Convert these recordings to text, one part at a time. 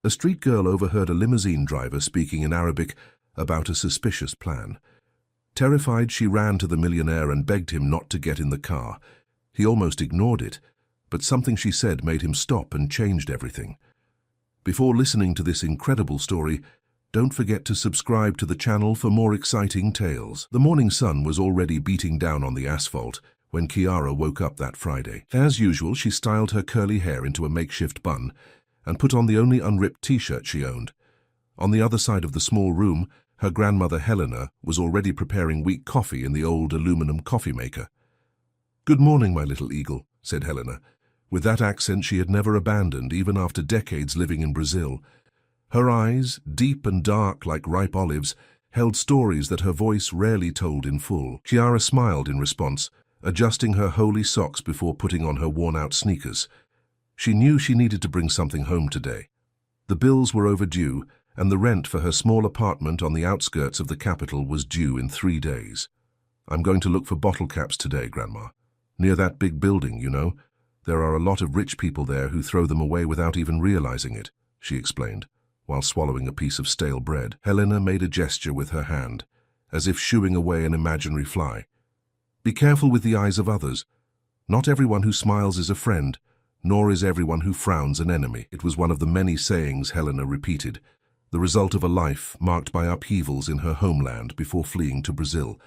A street girl overheard a limousine driver speaking in Arabic about a suspicious plan. Terrified, she ran to the millionaire and begged him not to get in the car. He almost ignored it, but something she said made him stop and changed everything. Before listening to this incredible story, don't forget to subscribe to the channel for more exciting tales. The morning sun was already beating down on the asphalt when Chiara woke up that Friday. As usual, she styled her curly hair into a makeshift bun and put on the only unripped t-shirt she owned. On the other side of the small room, her grandmother Helena was already preparing weak coffee in the old aluminum coffee maker. "Good morning, my little eagle," said Helena, with that accent she had never abandoned even after decades living in Brazil. Her eyes, deep and dark like ripe olives, held stories that her voice rarely told in full. Chiara smiled in response, adjusting her holey socks before putting on her worn-out sneakers. She knew she needed to bring something home today. The bills were overdue, and the rent for her small apartment on the outskirts of the capital was due in 3 days. "I'm going to look for bottle caps today, Grandma. Near that big building, you know. There are a lot of rich people there who throw them away without even realizing it," she explained, while swallowing a piece of stale bread. Helena made a gesture with her hand, as if shooing away an imaginary fly. "Be careful with the eyes of others. Not everyone who smiles is a friend, nor is everyone who frowns an enemy." It was one of the many sayings Helena repeated, the result of a life marked by upheavals in her homeland before fleeing to Brazil.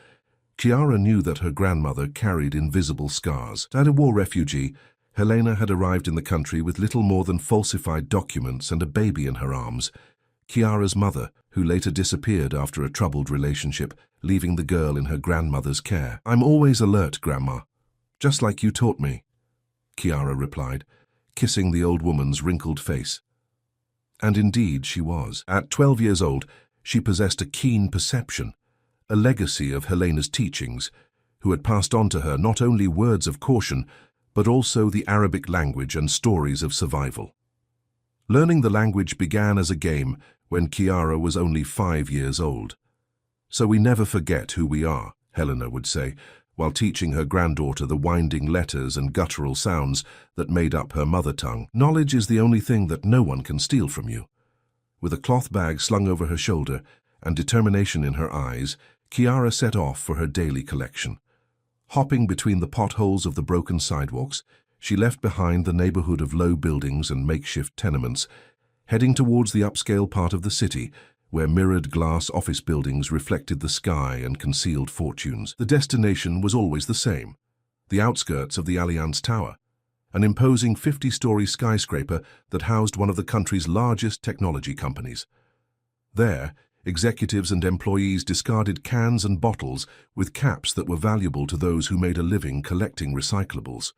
Chiara knew that her grandmother carried invisible scars. As a war refugee, Helena had arrived in the country with little more than falsified documents and a baby in her arms. Chiara's mother, who later disappeared after a troubled relationship, leaving the girl in her grandmother's care. "I'm always alert, Grandma, just like you taught me," Chiara replied, kissing the old woman's wrinkled face. And indeed she was. At 12 years old, she possessed a keen perception, a legacy of Helena's teachings, who had passed on to her not only words of caution, but also the Arabic language and stories of survival. Learning the language began as a game when Chiara was only 5 years old. "So we never forget who we are," Helena would say, while teaching her granddaughter the winding letters and guttural sounds that made up her mother tongue. "Knowledge is the only thing that no one can steal from you." With a cloth bag slung over her shoulder and determination in her eyes, Chiara set off for her daily collection. Hopping between the potholes of the broken sidewalks, she left behind the neighborhood of low buildings and makeshift tenements, heading towards the upscale part of the city, where mirrored glass office buildings reflected the sky and concealed fortunes. The destination was always the same, the outskirts of the Allianz Tower, an imposing 50-story skyscraper that housed one of the country's largest technology companies. There, executives and employees discarded cans and bottles with caps that were valuable to those who made a living collecting recyclables.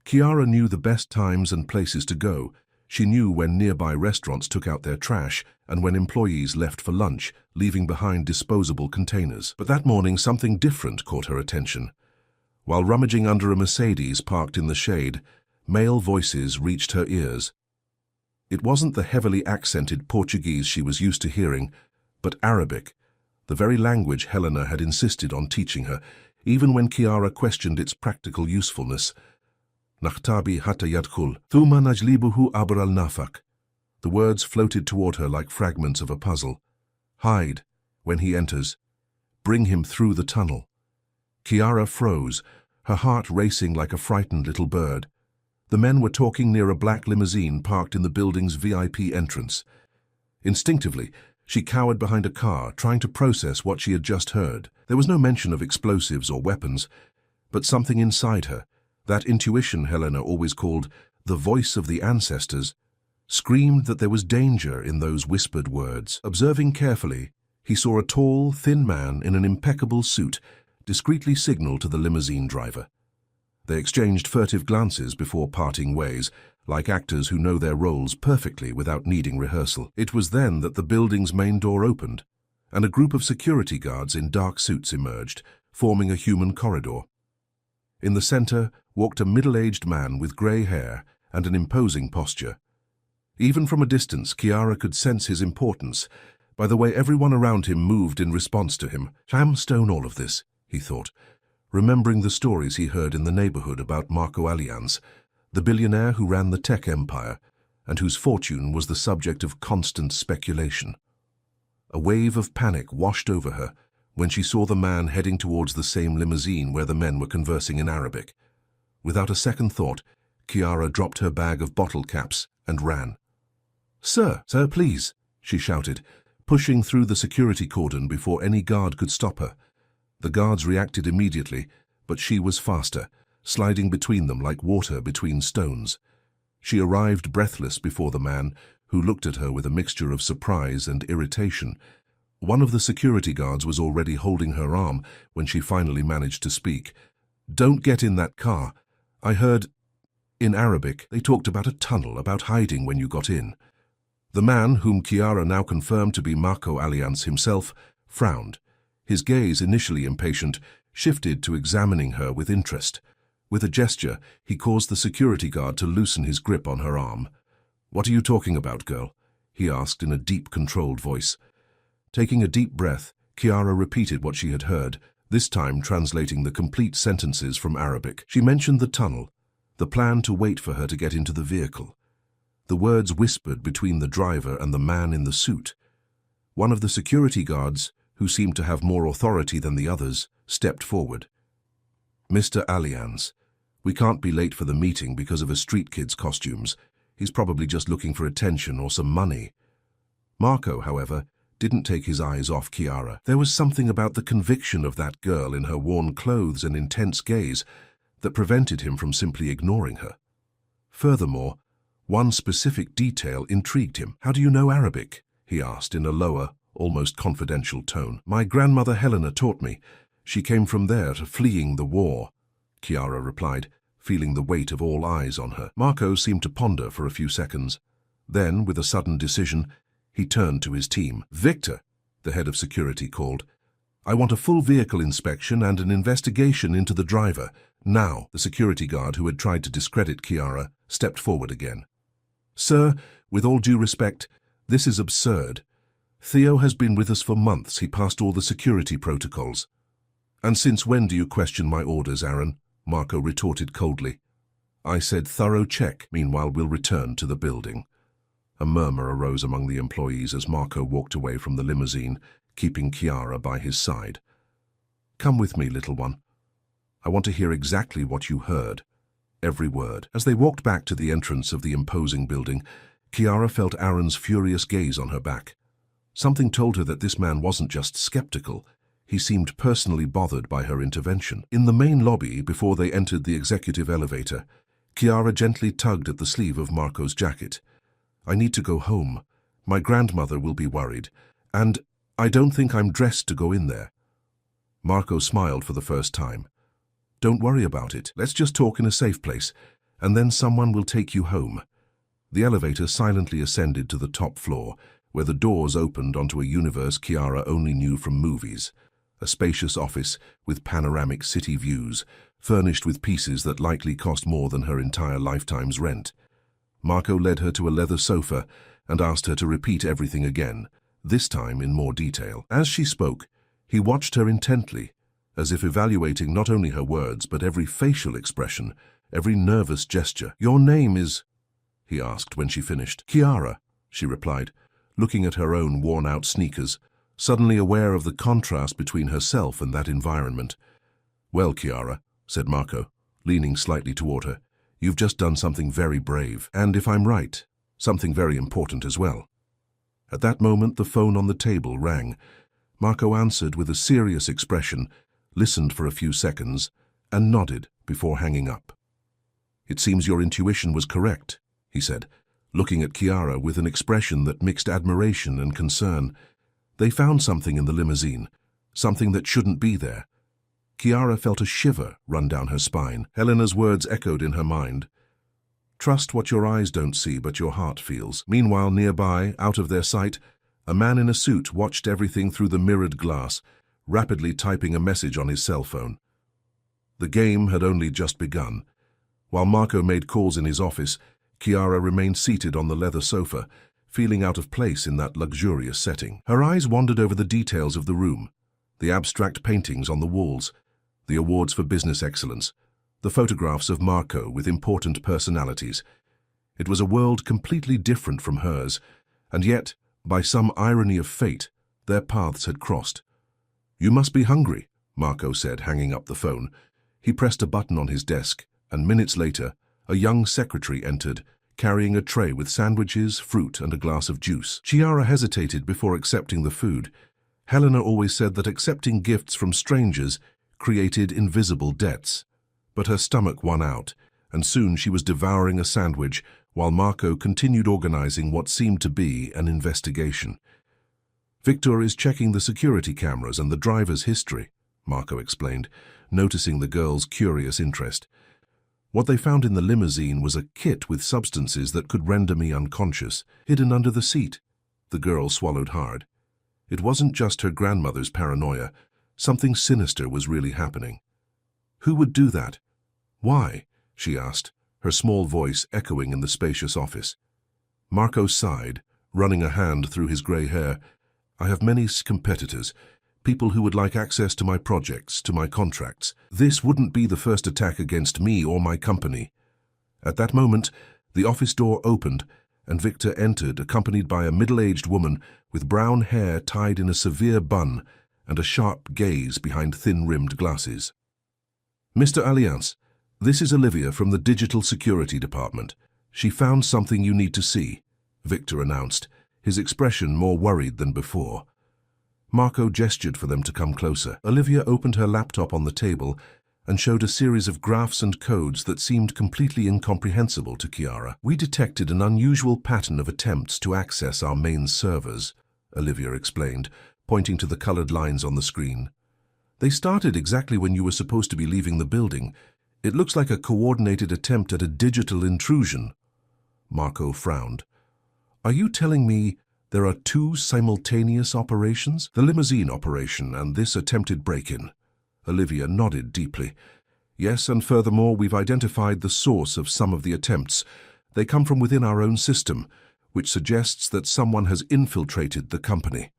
Chiara knew the best times and places to go. She knew when nearby restaurants took out their trash and when employees left for lunch, leaving behind disposable containers. But that morning, something different caught her attention. While rummaging under a Mercedes parked in the shade, male voices reached her ears. It wasn't the heavily accented Portuguese she was used to hearing, but Arabic, the very language Helena had insisted on teaching her, even when Chiara questioned its practical usefulness. "Nakhtabi hatta yadkhul, thumma najlibuhu abr al-nafaq." The words floated toward her like fragments of a puzzle. "Hide when he enters. Bring him through the tunnel." Chiara froze, her heart racing like a frightened little bird. The men were talking near a black limousine parked in the building's VIP entrance. Instinctively, she cowered behind a car, trying to process what she had just heard. There was no mention of explosives or weapons, but something inside her, that intuition Helena always called the voice of the ancestors, screamed that there was danger in those whispered words. Observing carefully, he saw a tall, thin man in an impeccable suit discreetly signal to the limousine driver. They exchanged furtive glances before parting ways, like actors who know their roles perfectly without needing rehearsal. It was then that the building's main door opened, and a group of security guards in dark suits emerged, forming a human corridor. In the center walked a middle-aged man with grey hair and an imposing posture. Even from a distance, Chiara could sense his importance by the way everyone around him moved in response to him. "Shamstone all of this," he thought, remembering the stories he heard in the neighborhood about Marco Allianz, the billionaire who ran the tech empire, and whose fortune was the subject of constant speculation. A wave of panic washed over her when she saw the man heading towards the same limousine where the men were conversing in Arabic. Without a second thought, Chiara dropped her bag of bottle caps and ran. "Sir, sir, please," she shouted, pushing through the security cordon before any guard could stop her. The guards reacted immediately, but she was faster, sliding between them like water between stones. She arrived breathless before the man, who looked at her with a mixture of surprise and irritation. One of the security guards was already holding her arm when she finally managed to speak. "Don't get in that car. I heard..." In Arabic, they talked about a tunnel, about hiding when you got in. The man, whom Chiara now confirmed to be Marco Alliance himself, frowned. His gaze, initially impatient, shifted to examining her with interest. With a gesture, he caused the security guard to loosen his grip on her arm. "What are you talking about, girl?" he asked in a deep, controlled voice. Taking a deep breath, Chiara repeated what she had heard, this time translating the complete sentences from Arabic. She mentioned the tunnel, the plan to wait for her to get into the vehicle. The words whispered between the driver and the man in the suit. One of the security guards, who seemed to have more authority than the others, stepped forward. "Mr. Alliance, we can't be late for the meeting because of a street kid's costumes. He's probably just looking for attention or some money." Marco, however, didn't take his eyes off Chiara. There was something about the conviction of that girl in her worn clothes and intense gaze that prevented him from simply ignoring her. Furthermore, one specific detail intrigued him. "How do you know Arabic?" he asked in a lower, almost confidential tone. "My grandmother Helena taught me. She came from there, fleeing the war," Chiara replied, feeling the weight of all eyes on her. Marco seemed to ponder for a few seconds. Then, with a sudden decision, he turned to his team. "Victor," the head of security called, "I want a full vehicle inspection and an investigation into the driver. Now." The security guard, who had tried to discredit Chiara, stepped forward again. "Sir, with all due respect, this is absurd. Theo has been with us for months. He passed all the security protocols." "And since when do you question my orders, Aaron?" Marco retorted coldly. "I said thorough check. Meanwhile, we'll return to the building." A murmur arose among the employees as Marco walked away from the limousine, keeping Chiara by his side. "Come with me, little one. I want to hear exactly what you heard. Every word." As they walked back to the entrance of the imposing building, Chiara felt Aaron's furious gaze on her back. Something told her that this man wasn't just skeptical. He seemed personally bothered by her intervention. In the main lobby, before they entered the executive elevator, Chiara gently tugged at the sleeve of Marco's jacket. "I need to go home. My grandmother will be worried. And I don't think I'm dressed to go in there." Marco smiled for the first time. "Don't worry about it. Let's just talk in a safe place, and then someone will take you home." The elevator silently ascended to the top floor, where the doors opened onto a universe Chiara only knew from movies. A spacious office with panoramic city views, furnished with pieces that likely cost more than her entire lifetime's rent. Marco led her to a leather sofa and asked her to repeat everything again, this time in more detail. As she spoke, he watched her intently, as if evaluating not only her words but every facial expression, every nervous gesture. "Your name is..." he asked when she finished. "Chiara," she replied, looking at her own worn-out sneakers, suddenly aware of the contrast between herself and that environment. "Well, Chiara," said Marco, leaning slightly toward her, "you've just done something very brave, and if I'm right, something very important as well." At that moment, the phone on the table rang. Marco answered with a serious expression, listened for a few seconds, and nodded before hanging up. "It seems your intuition was correct," he said, looking at Chiara with an expression that mixed admiration and concern. "They found something in the limousine, something that shouldn't be there." Chiara felt a shiver run down her spine. Helena's words echoed in her mind. "Trust what your eyes don't see but your heart feels." Meanwhile, nearby, out of their sight, a man in a suit watched everything through the mirrored glass, rapidly typing a message on his cell phone. The game had only just begun. While Marco made calls in his office, Chiara remained seated on the leather sofa, feeling out of place in that luxurious setting. Her eyes wandered over the details of the room, the abstract paintings on the walls, the awards for business excellence, the photographs of Marco with important personalities. It was a world completely different from hers, and yet, by some irony of fate, their paths had crossed. "You must be hungry," Marco said, hanging up the phone. He pressed a button on his desk, and minutes later, a young secretary entered, carrying a tray with sandwiches, fruit, and a glass of juice. Chiara hesitated before accepting the food. Helena always said that accepting gifts from strangers created invisible debts. But her stomach won out, and soon she was devouring a sandwich while Marco continued organizing what seemed to be an investigation. "Victor is checking the security cameras and the driver's history," Marco explained, noticing the girl's curious interest. "What they found in the limousine was a kit with substances that could render me unconscious, hidden under the seat." The girl swallowed hard. It wasn't just her grandmother's paranoia. Something sinister was really happening. "Who would do that? Why?" she asked, her small voice echoing in the spacious office. Marco sighed, running a hand through his grey hair. "I have many competitors, people who would like access to my projects, to my contracts. This wouldn't be the first attack against me or my company." At that moment, the office door opened, and Victor entered, accompanied by a middle-aged woman with brown hair tied in a severe bun and a sharp gaze behind thin-rimmed glasses. "Mr. Alliance, this is Olivia from the Digital Security Department. She found something you need to see," Victor announced, his expression more worried than before. Marco gestured for them to come closer. Olivia opened her laptop on the table and showed a series of graphs and codes that seemed completely incomprehensible to Chiara. "We detected an unusual pattern of attempts to access our main servers," Olivia explained, pointing to the colored lines on the screen. "They started exactly when you were supposed to be leaving the building. It looks like a coordinated attempt at a digital intrusion." Marco frowned. "Are you telling me there are two simultaneous operations? The limousine operation and this attempted break-in?" Olivia nodded deeply. "Yes, and furthermore, we've identified the source of some of the attempts. They come from within our own system, which suggests that someone has infiltrated the company."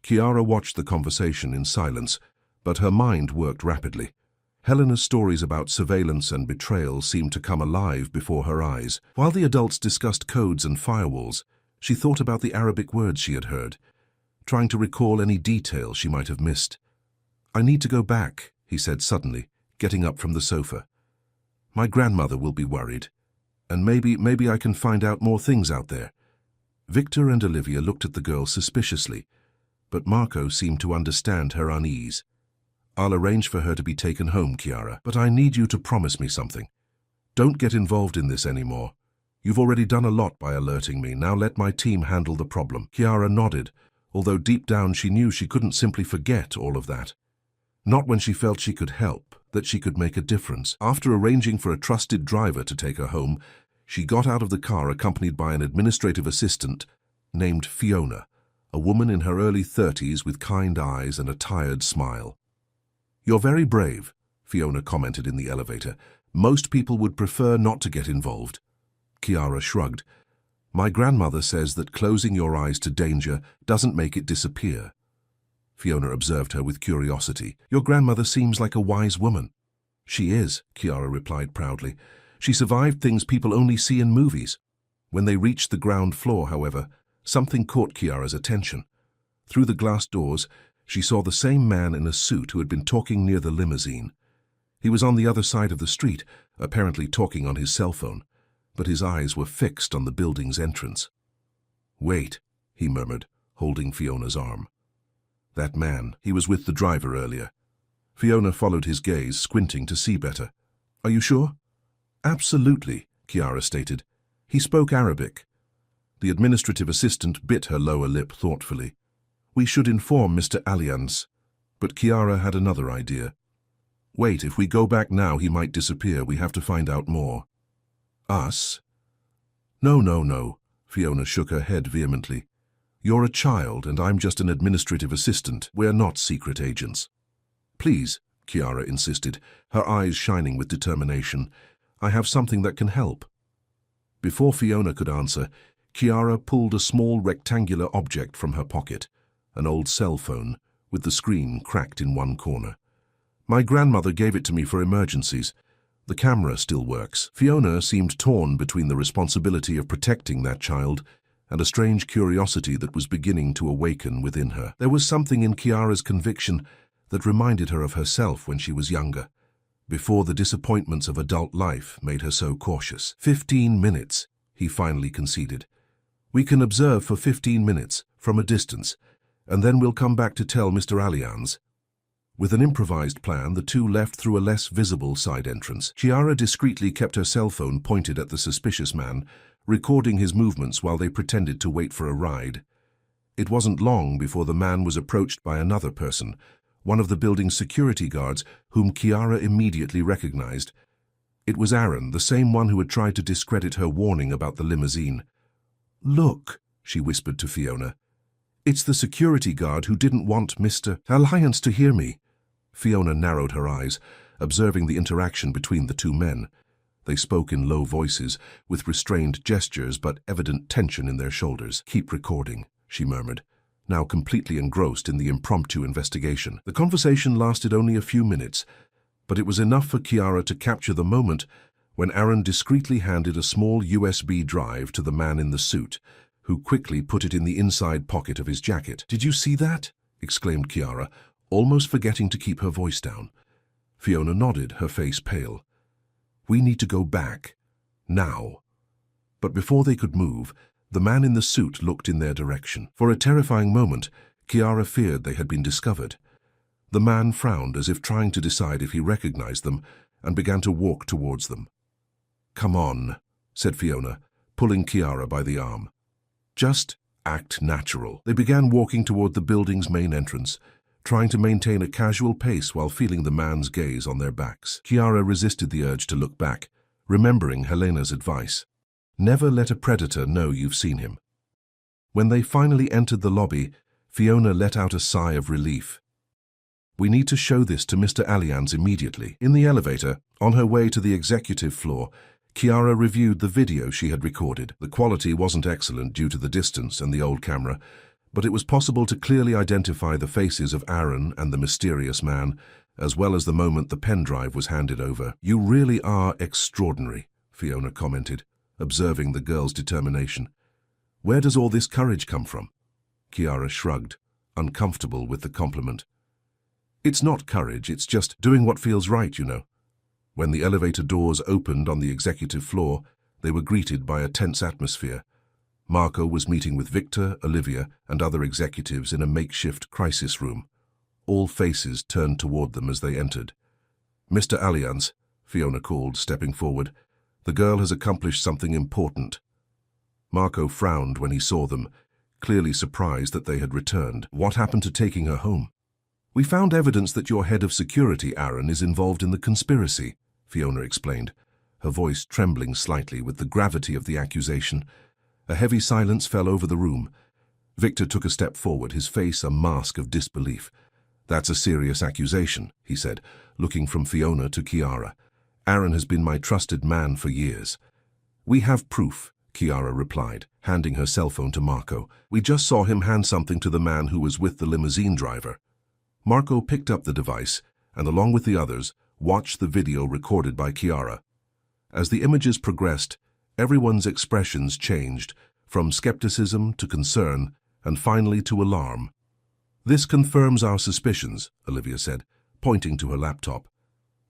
Chiara watched the conversation in silence, but her mind worked rapidly. Helena's stories about surveillance and betrayal seemed to come alive before her eyes. While the adults discussed codes and firewalls, she thought about the Arabic words she had heard, trying to recall any detail she might have missed. "I need to go back," he said suddenly, getting up from the sofa. "My grandmother will be worried, and maybe I can find out more things out there." Victor and Olivia looked at the girl suspiciously, but Marco seemed to understand her unease. "I'll arrange for her to be taken home, Chiara, but I need you to promise me something. Don't get involved in this anymore. You've already done a lot by alerting me. Now let my team handle the problem." Chiara nodded, although deep down she knew she couldn't simply forget all of that. Not when she felt she could help, that she could make a difference. After arranging for a trusted driver to take her home, she got out of the car accompanied by an administrative assistant named Fiona, a woman in her early 30s with kind eyes and a tired smile. "You're very brave," Fiona commented in the elevator. "Most people would prefer not to get involved." Chiara shrugged. "My grandmother says that closing your eyes to danger doesn't make it disappear." Fiona observed her with curiosity. "Your grandmother seems like a wise woman." "She is," Chiara replied proudly. "She survived things people only see in movies." When they reached the ground floor, however, something caught Chiara's attention. Through the glass doors, she saw the same man in a suit who had been talking near the limousine. He was on the other side of the street, apparently talking on his cell phone, but his eyes were fixed on the building's entrance. "Wait," he murmured, holding Fiona's arm. "That man, he was with the driver earlier." Fiona followed his gaze, squinting to see better. "Are you sure?" "Absolutely," Chiara stated. "He spoke Arabic." The administrative assistant bit her lower lip thoughtfully. "We should inform Mr. Alliance." But Chiara had another idea. "Wait, if we go back now he might disappear. We have to find out more." "Us?" No, Fiona shook her head vehemently. "You're a child and I'm just an administrative assistant. We're not secret agents." "Please," Chiara insisted, her eyes shining with determination. "I have something that can help." Before Fiona could answer, Chiara pulled a small rectangular object from her pocket, an old cell phone, with the screen cracked in one corner. "My grandmother gave it to me for emergencies. The camera still works. Fiona seemed torn between the responsibility of protecting that child and a strange curiosity that was beginning to awaken within her. There was something in Kiara's conviction that reminded her of herself when she was younger, before the disappointments of adult life made her so cautious. 15 minutes, he finally conceded. We can observe for 15 minutes, from a distance, and then we'll come back to tell Mr. Allianz. With an improvised plan, the two left through a less visible side entrance. Kiara discreetly kept her cell phone pointed at the suspicious man, recording his movements while they pretended to wait for a ride. It wasn't long before the man was approached by another person, one of the building's security guards, whom Kiara immediately recognized. It was Aaron, the same one who had tried to discredit her warning about the limousine. "Look," she whispered to Fiona. "It's the security guard who didn't want Mr. Allianz to hear me." Fiona narrowed her eyes, observing the interaction between the two men. They spoke in low voices, with restrained gestures but evident tension in their shoulders. "Keep recording," she murmured, now completely engrossed in the impromptu investigation. The conversation lasted only a few minutes, but it was enough for Kiara to capture the moment when Aaron discreetly handed a small USB drive to the man in the suit, who quickly put it in the inside pocket of his jacket. "Did you see that?" exclaimed Kiara, almost forgetting to keep her voice down. Fiona nodded, her face pale. "We need to go back. Now." But before they could move, the man in the suit looked in their direction. For a terrifying moment, Kiara feared they had been discovered. The man frowned as if trying to decide if he recognized them and began to walk towards them. "Come on," said Fiona, pulling Kiara by the arm. "Just act natural." They began walking toward the building's main entrance, trying to maintain a casual pace while feeling the man's gaze on their backs. Kiara resisted the urge to look back, remembering Helena's advice. Never let a predator know you've seen him. When they finally entered the lobby, Fiona let out a sigh of relief. "We need to show this to Mr. Allianz immediately." In the elevator, on her way to the executive floor, Kiara reviewed the video she had recorded. The quality wasn't excellent due to the distance and the old camera, but it was possible to clearly identify the faces of Aaron and the mysterious man, as well as the moment the pen drive was handed over. "You really are extraordinary," Fiona commented, observing the girl's determination. "Where does all this courage come from?" Kiara shrugged, uncomfortable with the compliment. "It's not courage, it's just doing what feels right, you know." When the elevator doors opened on the executive floor, they were greeted by a tense atmosphere. Marco was meeting with Victor, Olivia, and other executives in a makeshift crisis room. All faces turned toward them as they entered. "Mr. Allianz," Fiona called, stepping forward, "the girl has accomplished something important." Marco frowned when he saw them, clearly surprised that they had returned. "What happened to taking her home?" "We found evidence that your head of security, Aaron, is involved in the conspiracy," Fiona explained, her voice trembling slightly with the gravity of the accusation. A heavy silence fell over the room. Victor took a step forward, his face a mask of disbelief. "That's a serious accusation," he said, looking from Fiona to Kiara. "Aaron has been my trusted man for years." "We have proof," Kiara replied, handing her cell phone to Marco. "We just saw him hand something to the man who was with the limousine driver." Marco picked up the device and, along with the others, watched the video recorded by Kiara. As the images progressed, everyone's expressions changed, from skepticism to concern, and finally to alarm. "This confirms our suspicions," Olivia said, pointing to her laptop.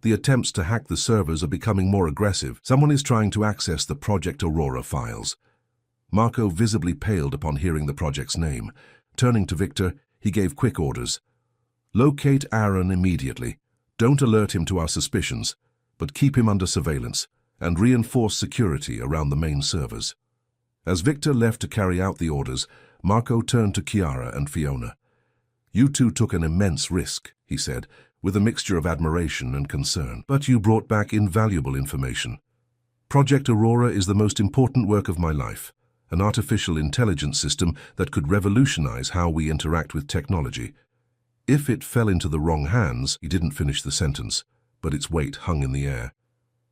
"The attempts to hack the servers are becoming more aggressive. Someone is trying to access the Project Aurora files." Marco visibly paled upon hearing the project's name. Turning to Victor, he gave quick orders. "Locate Aaron immediately. Don't alert him to our suspicions, but keep him under surveillance, and reinforce security around the main servers." As Victor left to carry out the orders, Marco turned to Kiara and Fiona. "You two took an immense risk," he said, with a mixture of admiration and concern. "But you brought back invaluable information. Project Aurora is the most important work of my life, an artificial intelligence system that could revolutionize how we interact with technology. If it fell into the wrong hands," he didn't finish the sentence, but its weight hung in the air.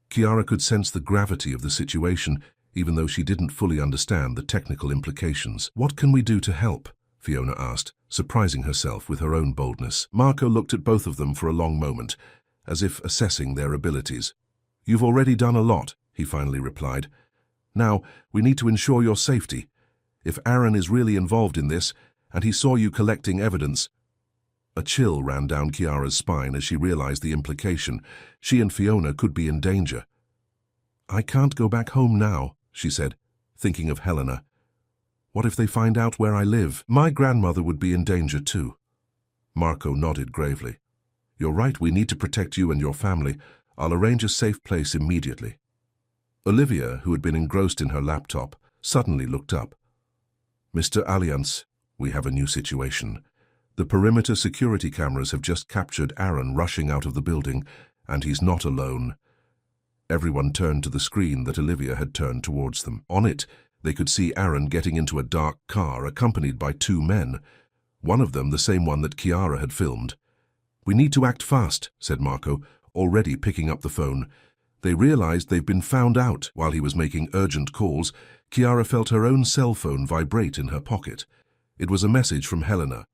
Kiara could sense the gravity of the situation, even though she didn't fully understand the technical implications. "What can we do to help?" Fiona asked, surprising herself with her own boldness. Marco looked at both of them for a long moment, as if assessing their abilities. "You've already done a lot," he finally replied. "Now, we need to ensure your safety. If Aaron is really involved in this, and he saw you collecting evidence—" A chill ran down Kiara's spine as she realized the implication. She and Fiona could be in danger. "I can't go back home now," she said, thinking of Helena. "What if they find out where I live? My grandmother would be in danger too." Marco nodded gravely. "You're right, we need to protect you and your family. I'll arrange a safe place immediately." Olivia, who had been engrossed in her laptop, suddenly looked up. "Mr. Alliance, we have a new situation. The perimeter security cameras have just captured Aaron rushing out of the building, and he's not alone." Everyone turned to the screen that Olivia had turned towards them. On it, they could see Aaron getting into a dark car accompanied by two men, one of them the same one that Kiara had filmed. "We need to act fast," said Marco, already picking up the phone. They realized they've been found out. While he was making urgent calls, Kiara felt her own cell phone vibrate in her pocket. It was a message from Helena.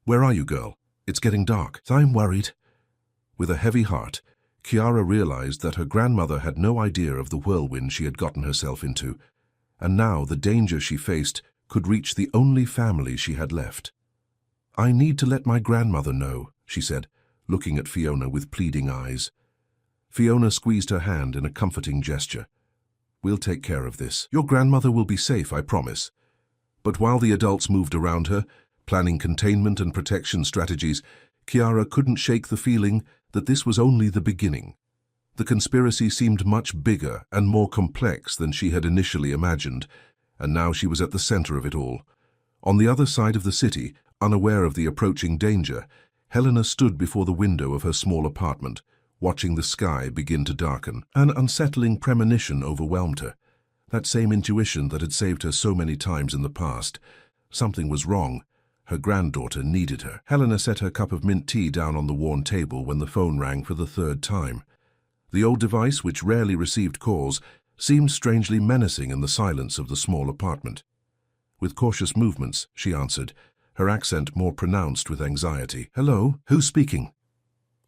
"Where are you, girl? It's getting dark." "I'm worried." With a heavy heart, Kiara realized that her grandmother had no idea of the whirlwind she had gotten herself into, and now the danger she faced could reach the only family she had left. "I need to let my grandmother know," she said, looking at Fiona with pleading eyes. Fiona squeezed her hand in a comforting gesture. "We'll take care of this. Your grandmother will be safe, I promise." But while the adults moved around her, planning containment and protection strategies, Kiara couldn't shake the feeling that this was only the beginning. The conspiracy seemed much bigger and more complex than she had initially imagined, and now she was at the center of it all. On the other side of the city, unaware of the approaching danger, Helena stood before the window of her small apartment, watching the sky begin to darken. An unsettling premonition overwhelmed her. That same intuition that had saved her so many times in the past. Something was wrong. Her granddaughter needed her. Helena set her cup of mint tea down on the worn table when the phone rang for the third time. The old device, which rarely received calls, seemed strangely menacing in the silence of the small apartment. With cautious movements, she answered, her accent more pronounced with anxiety. "Hello? Who's speaking?"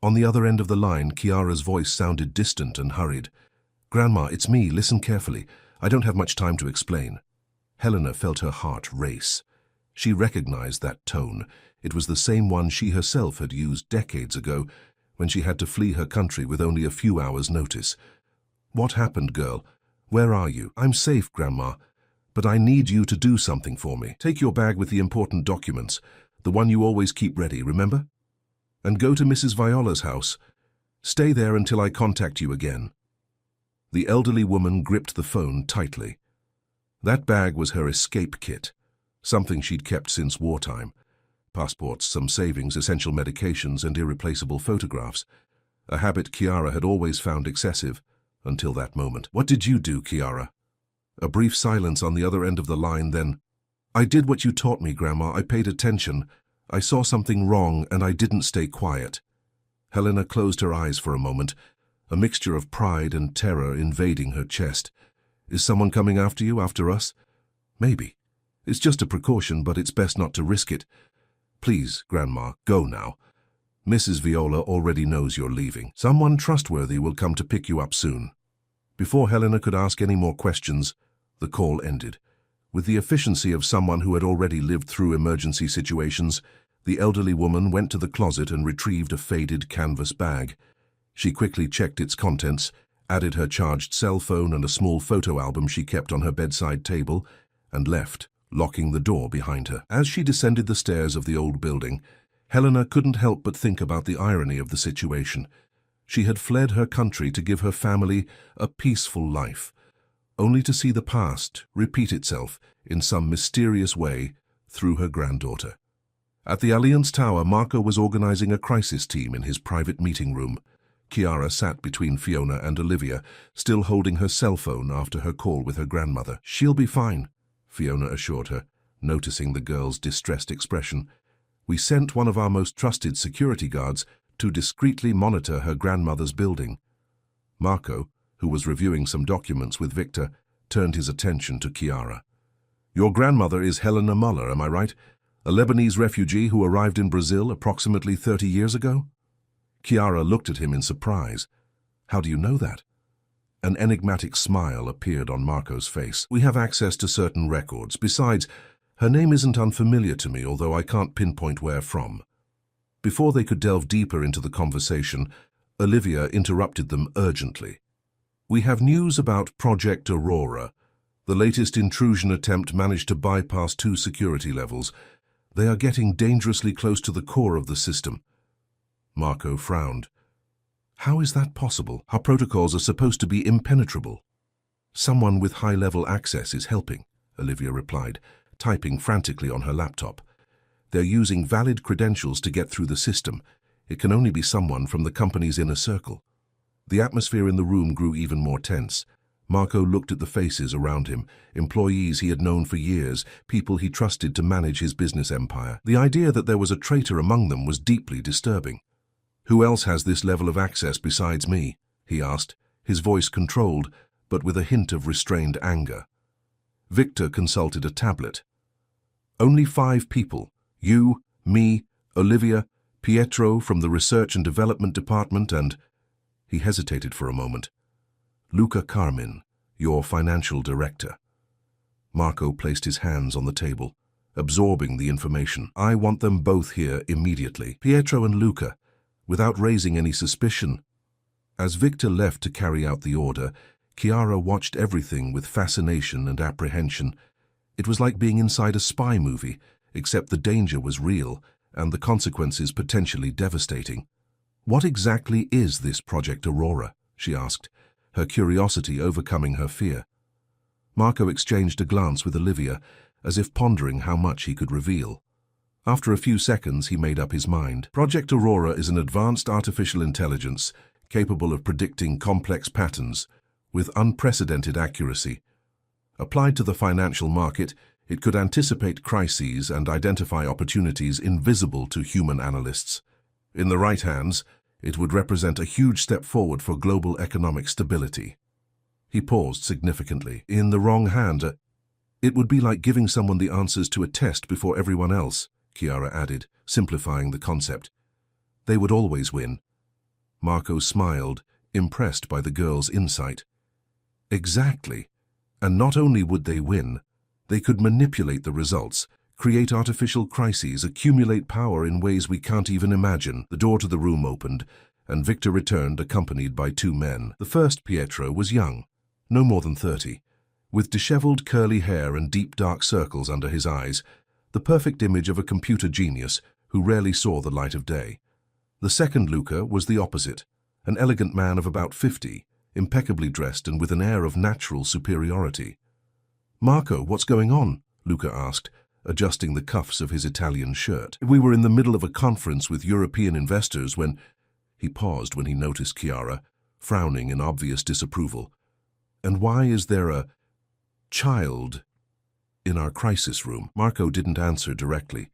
On the other end of the line, Kiara's voice sounded distant and hurried. "Grandma, it's me. Listen carefully. I don't have much time to explain." Helena felt her heart race. She recognized that tone. It was the same one she herself had used decades ago, when she had to flee her country with only a few hours' notice. "What happened, girl? Where are you?" "I'm safe, Grandma, but I need you to do something for me. Take your bag with the important documents, the one you always keep ready, remember? And go to Mrs. Viola's house. Stay there until I contact you again." The elderly woman gripped the phone tightly. That bag was her escape kit, something she'd kept since wartime. Passports, some savings, essential medications, and irreplaceable photographs. A habit Kiara had always found excessive, until that moment. "What did you do, Kiara?" A brief silence on the other end of the line, then, "I did what you taught me, Grandma. I paid attention. I saw something wrong, and I didn't stay quiet." Helena closed her eyes for a moment, a mixture of pride and terror invading her chest. "Is someone coming after you, after us?" "Maybe. It's just a precaution, but it's best not to risk it. Please, Grandma, go now. Mrs. Viola already knows you're leaving. Someone trustworthy will come to pick you up soon." Before Helena could ask any more questions, the call ended. With the efficiency of someone who had already lived through emergency situations, the elderly woman went to the closet and retrieved a faded canvas bag. She quickly checked its contents, added her charged cell phone and a small photo album she kept on her bedside table, and left, locking the door behind her. As she descended the stairs of the old building, Helena couldn't help but think about the irony of the situation. She had fled her country to give her family a peaceful life, only to see the past repeat itself in some mysterious way through her granddaughter. At the Alliance Tower, Marco was organizing a crisis team in his private meeting room. Kiara sat between Fiona and Olivia, still holding her cell phone after her call with her grandmother. "She'll be fine," Fiona assured her, noticing the girl's distressed expression. "We sent one of our most trusted security guards to discreetly monitor her grandmother's building." Marco, who was reviewing some documents with Victor, turned his attention to Kiara. "Your grandmother is Helena Muller, am I right? A Lebanese refugee who arrived in Brazil approximately 30 years ago?" Kiara looked at him in surprise. "How do you know that?" An enigmatic smile appeared on Marco's face. "We have access to certain records. Besides, her name isn't unfamiliar to me, although I can't pinpoint where from." Before they could delve deeper into the conversation, Olivia interrupted them urgently. "We have news about Project Aurora. The latest intrusion attempt managed to bypass 2 security levels. They are getting dangerously close to the core of the system." Marco frowned. "How is that possible? Our protocols are supposed to be impenetrable." "Someone with high-level access is helping," Olivia replied, typing frantically on her laptop. "They're using valid credentials to get through the system. It can only be someone from the company's inner circle." The atmosphere in the room grew even more tense. Marco looked at the faces around him, employees he had known for years, people he trusted to manage his business empire. The idea that there was a traitor among them was deeply disturbing. "Who else has this level of access besides me?" he asked, his voice controlled, but with a hint of restrained anger. Victor consulted a tablet. "Only 5 people. You, me, Olivia, Pietro from the Research and Development Department, and—" He hesitated for a moment. "Luca Carmin, your financial director." Marco placed his hands on the table, absorbing the information. "I want them both here immediately. Pietro and Luca, without raising any suspicion." As Victor left to carry out the order, Chiara watched everything with fascination and apprehension. It was like being inside a spy movie, except the danger was real and the consequences potentially devastating. "What exactly is this Project Aurora?" she asked, her curiosity overcoming her fear. Marco exchanged a glance with Olivia, as if pondering how much he could reveal. After a few seconds, he made up his mind. "Project Aurora is an advanced artificial intelligence capable of predicting complex patterns with unprecedented accuracy. Applied to the financial market, it could anticipate crises and identify opportunities invisible to human analysts. In the right hands, it would represent a huge step forward for global economic stability." He paused significantly. "In the wrong hand, it would be like giving someone the answers to a test before everyone else," Chiara added, simplifying the concept. "They would always win." Marco smiled, impressed by the girl's insight. "Exactly. And not only would they win, they could manipulate the results, create artificial crises, accumulate power in ways we can't even imagine." The door to the room opened, and Victor returned accompanied by 2 men. The first, Pietro, was young, no more than 30, with disheveled curly hair and deep dark circles under his eyes, the perfect image of a computer genius who rarely saw the light of day. The second, Luca, was the opposite, an elegant man of about 50, impeccably dressed and with an air of natural superiority. "Marco, what's going on?" Luca asked, adjusting the cuffs of his Italian shirt. "We were in the middle of a conference with European investors when—" He paused when he noticed Chiara, frowning in obvious disapproval. "And why is there a child in our crisis room?" Marco didn't answer directly.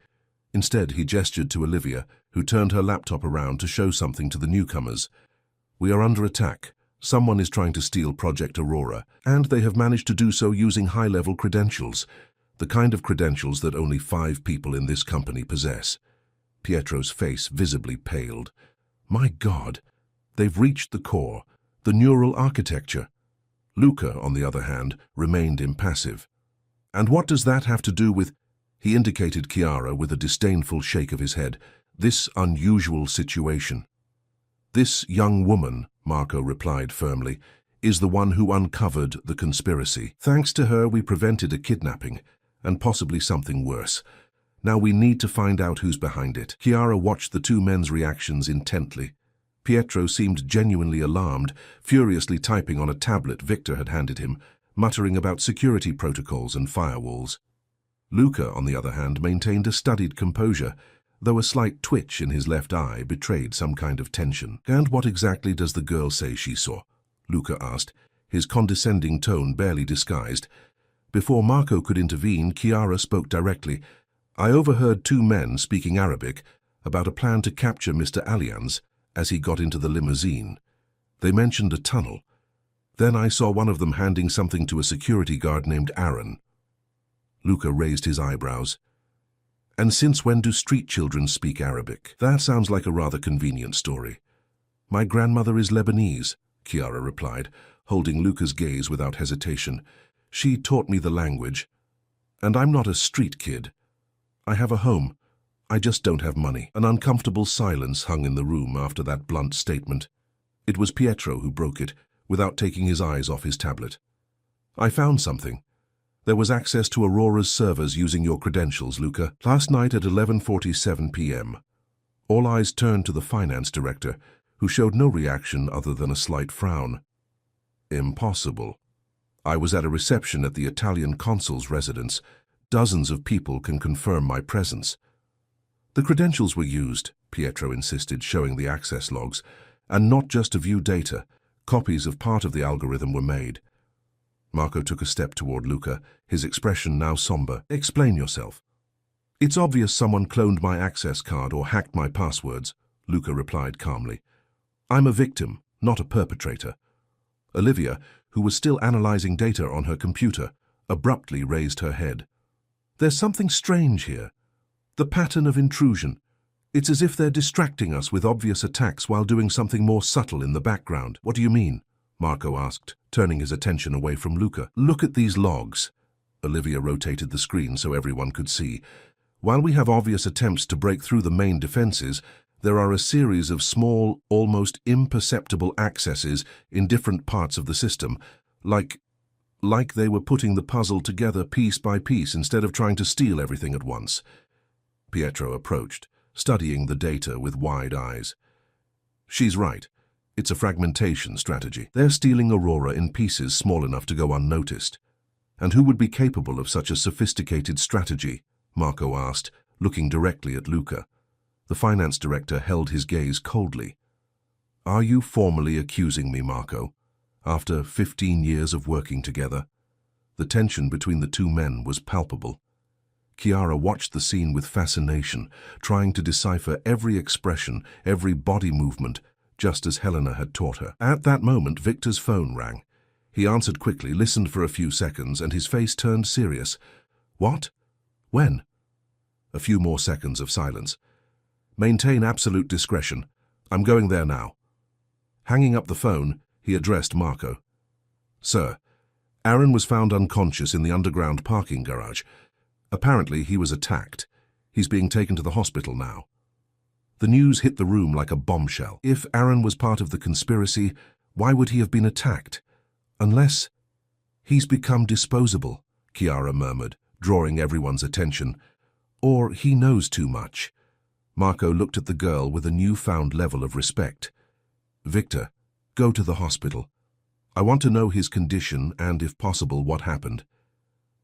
Instead, he gestured to Olivia, who turned her laptop around to show something to the newcomers. "We are under attack. Someone is trying to steal Project Aurora, and they have managed to do so using high-level credentials, the kind of credentials that only 5 people in this company possess." Pietro's face visibly paled. "My God, they've reached the core, the neural architecture." Luca, on the other hand, remained impassive. "And what does that have to do with—" He indicated Chiara with a disdainful shake of his head. "This unusual situation." "This young woman," Marco replied firmly, "is the one who uncovered the conspiracy. Thanks to her, we prevented a kidnapping, and possibly something worse. Now we need to find out who's behind it." Chiara watched the 2 men's reactions intently. Pietro seemed genuinely alarmed, furiously typing on a tablet Victor had handed him, muttering about security protocols and firewalls. Luca, on the other hand, maintained a studied composure, though a slight twitch in his left eye betrayed some kind of tension. "And what exactly does the girl say she saw?" Luca asked, his condescending tone barely disguised. Before Marco could intervene, Chiara spoke directly. "I overheard 2 men speaking Arabic about a plan to capture Mr. Allianz as he got into the limousine. They mentioned a tunnel. Then I saw one of them handing something to a security guard named Aaron." Luca raised his eyebrows. "And since when do street children speak Arabic?" "That sounds like a rather convenient story. My grandmother is Lebanese," Chiara replied, holding Luca's gaze without hesitation. "She taught me the language. And I'm not a street kid. I have a home. I just don't have money." An uncomfortable silence hung in the room after that blunt statement. It was Pietro who broke it, without taking his eyes off his tablet. "I found something. There was access to Aurora's servers using your credentials, Luca. Last night at 11:47 p.m. All eyes turned to the finance director, who showed no reaction other than a slight frown. Impossible. I was at a reception at the Italian consul's residence. Dozens of people can confirm my presence." "The credentials were used," Pietro insisted, showing the access logs, "and not just to view data. Copies of part of the algorithm were made." Marco took a step toward Luca, his expression now somber. "Explain yourself." "It's obvious someone cloned my access card or hacked my passwords," Luca replied calmly. "I'm a victim, not a perpetrator." Olivia, who was still analyzing data on her computer, abruptly raised her head. "There's something strange here. The pattern of intrusion. It's as if they're distracting us with obvious attacks while doing something more subtle in the background." "What do you mean?" Marco asked, turning his attention away from Luca. "Look at these logs." Olivia rotated the screen so everyone could see. "While we have obvious attempts to break through the main defenses, there are a series of small, almost imperceptible accesses in different parts of the system, like they were putting the puzzle together piece by piece instead of trying to steal everything at once." Pietro approached, studying the data with wide eyes. "She's right. It's a fragmentation strategy. They're stealing Aurora in pieces small enough to go unnoticed." "And who would be capable of such a sophisticated strategy?" Marco asked, looking directly at Luca. The finance director held his gaze coldly. "Are you formally accusing me, Marco, after 15 years of working together?" The tension between the two men was palpable. Chiara watched the scene with fascination, trying to decipher every expression, every body movement, just as Helena had taught her. At that moment, Victor's phone rang. He answered quickly, listened for a few seconds, and his face turned serious. "What? When?" A few more seconds of silence. "Maintain absolute discretion. I'm going there now." Hanging up the phone, he addressed Marco. "Sir, Aaron was found unconscious in the underground parking garage. Apparently, he was attacked. He's being taken to the hospital now." The news hit the room like a bombshell. If Aaron was part of the conspiracy, why would he have been attacked? Unless... "He's become disposable," Chiara murmured, drawing everyone's attention. "Or he knows too much." Marco looked at the girl with a newfound level of respect. "Victor, go to the hospital. I want to know his condition and, if possible, what happened."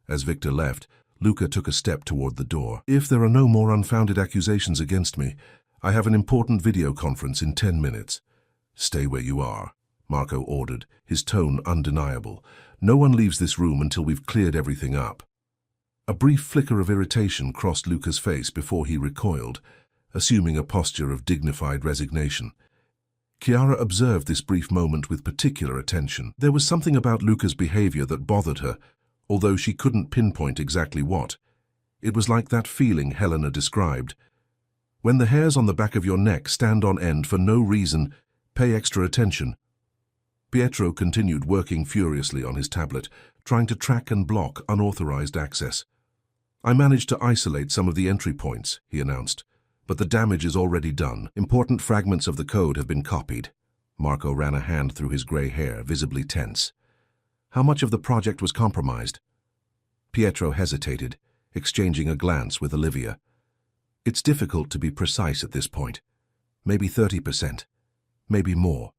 As Victor left, Luca took a step toward the door. "If there are no more unfounded accusations against me, I have an important video conference in 10 minutes. "Stay where you are," Marco ordered, his tone undeniable. "No one leaves this room until we've cleared everything up." A brief flicker of irritation crossed Luca's face before he recoiled, assuming a posture of dignified resignation. Chiara observed this brief moment with particular attention. There was something about Luca's behavior that bothered her, although she couldn't pinpoint exactly what. It was like that feeling Helena described. When the hairs on the back of your neck stand on end for no reason, pay extra attention. Pietro continued working furiously on his tablet, trying to track and block unauthorized access. "I managed to isolate some of the entry points," he announced, "but the damage is already done. Important fragments of the code have been copied." Marco ran a hand through his gray hair, visibly tense. "How much of the project was compromised?" Pietro hesitated, exchanging a glance with Olivia. "It's difficult to be precise at this point. Maybe 30%, maybe more.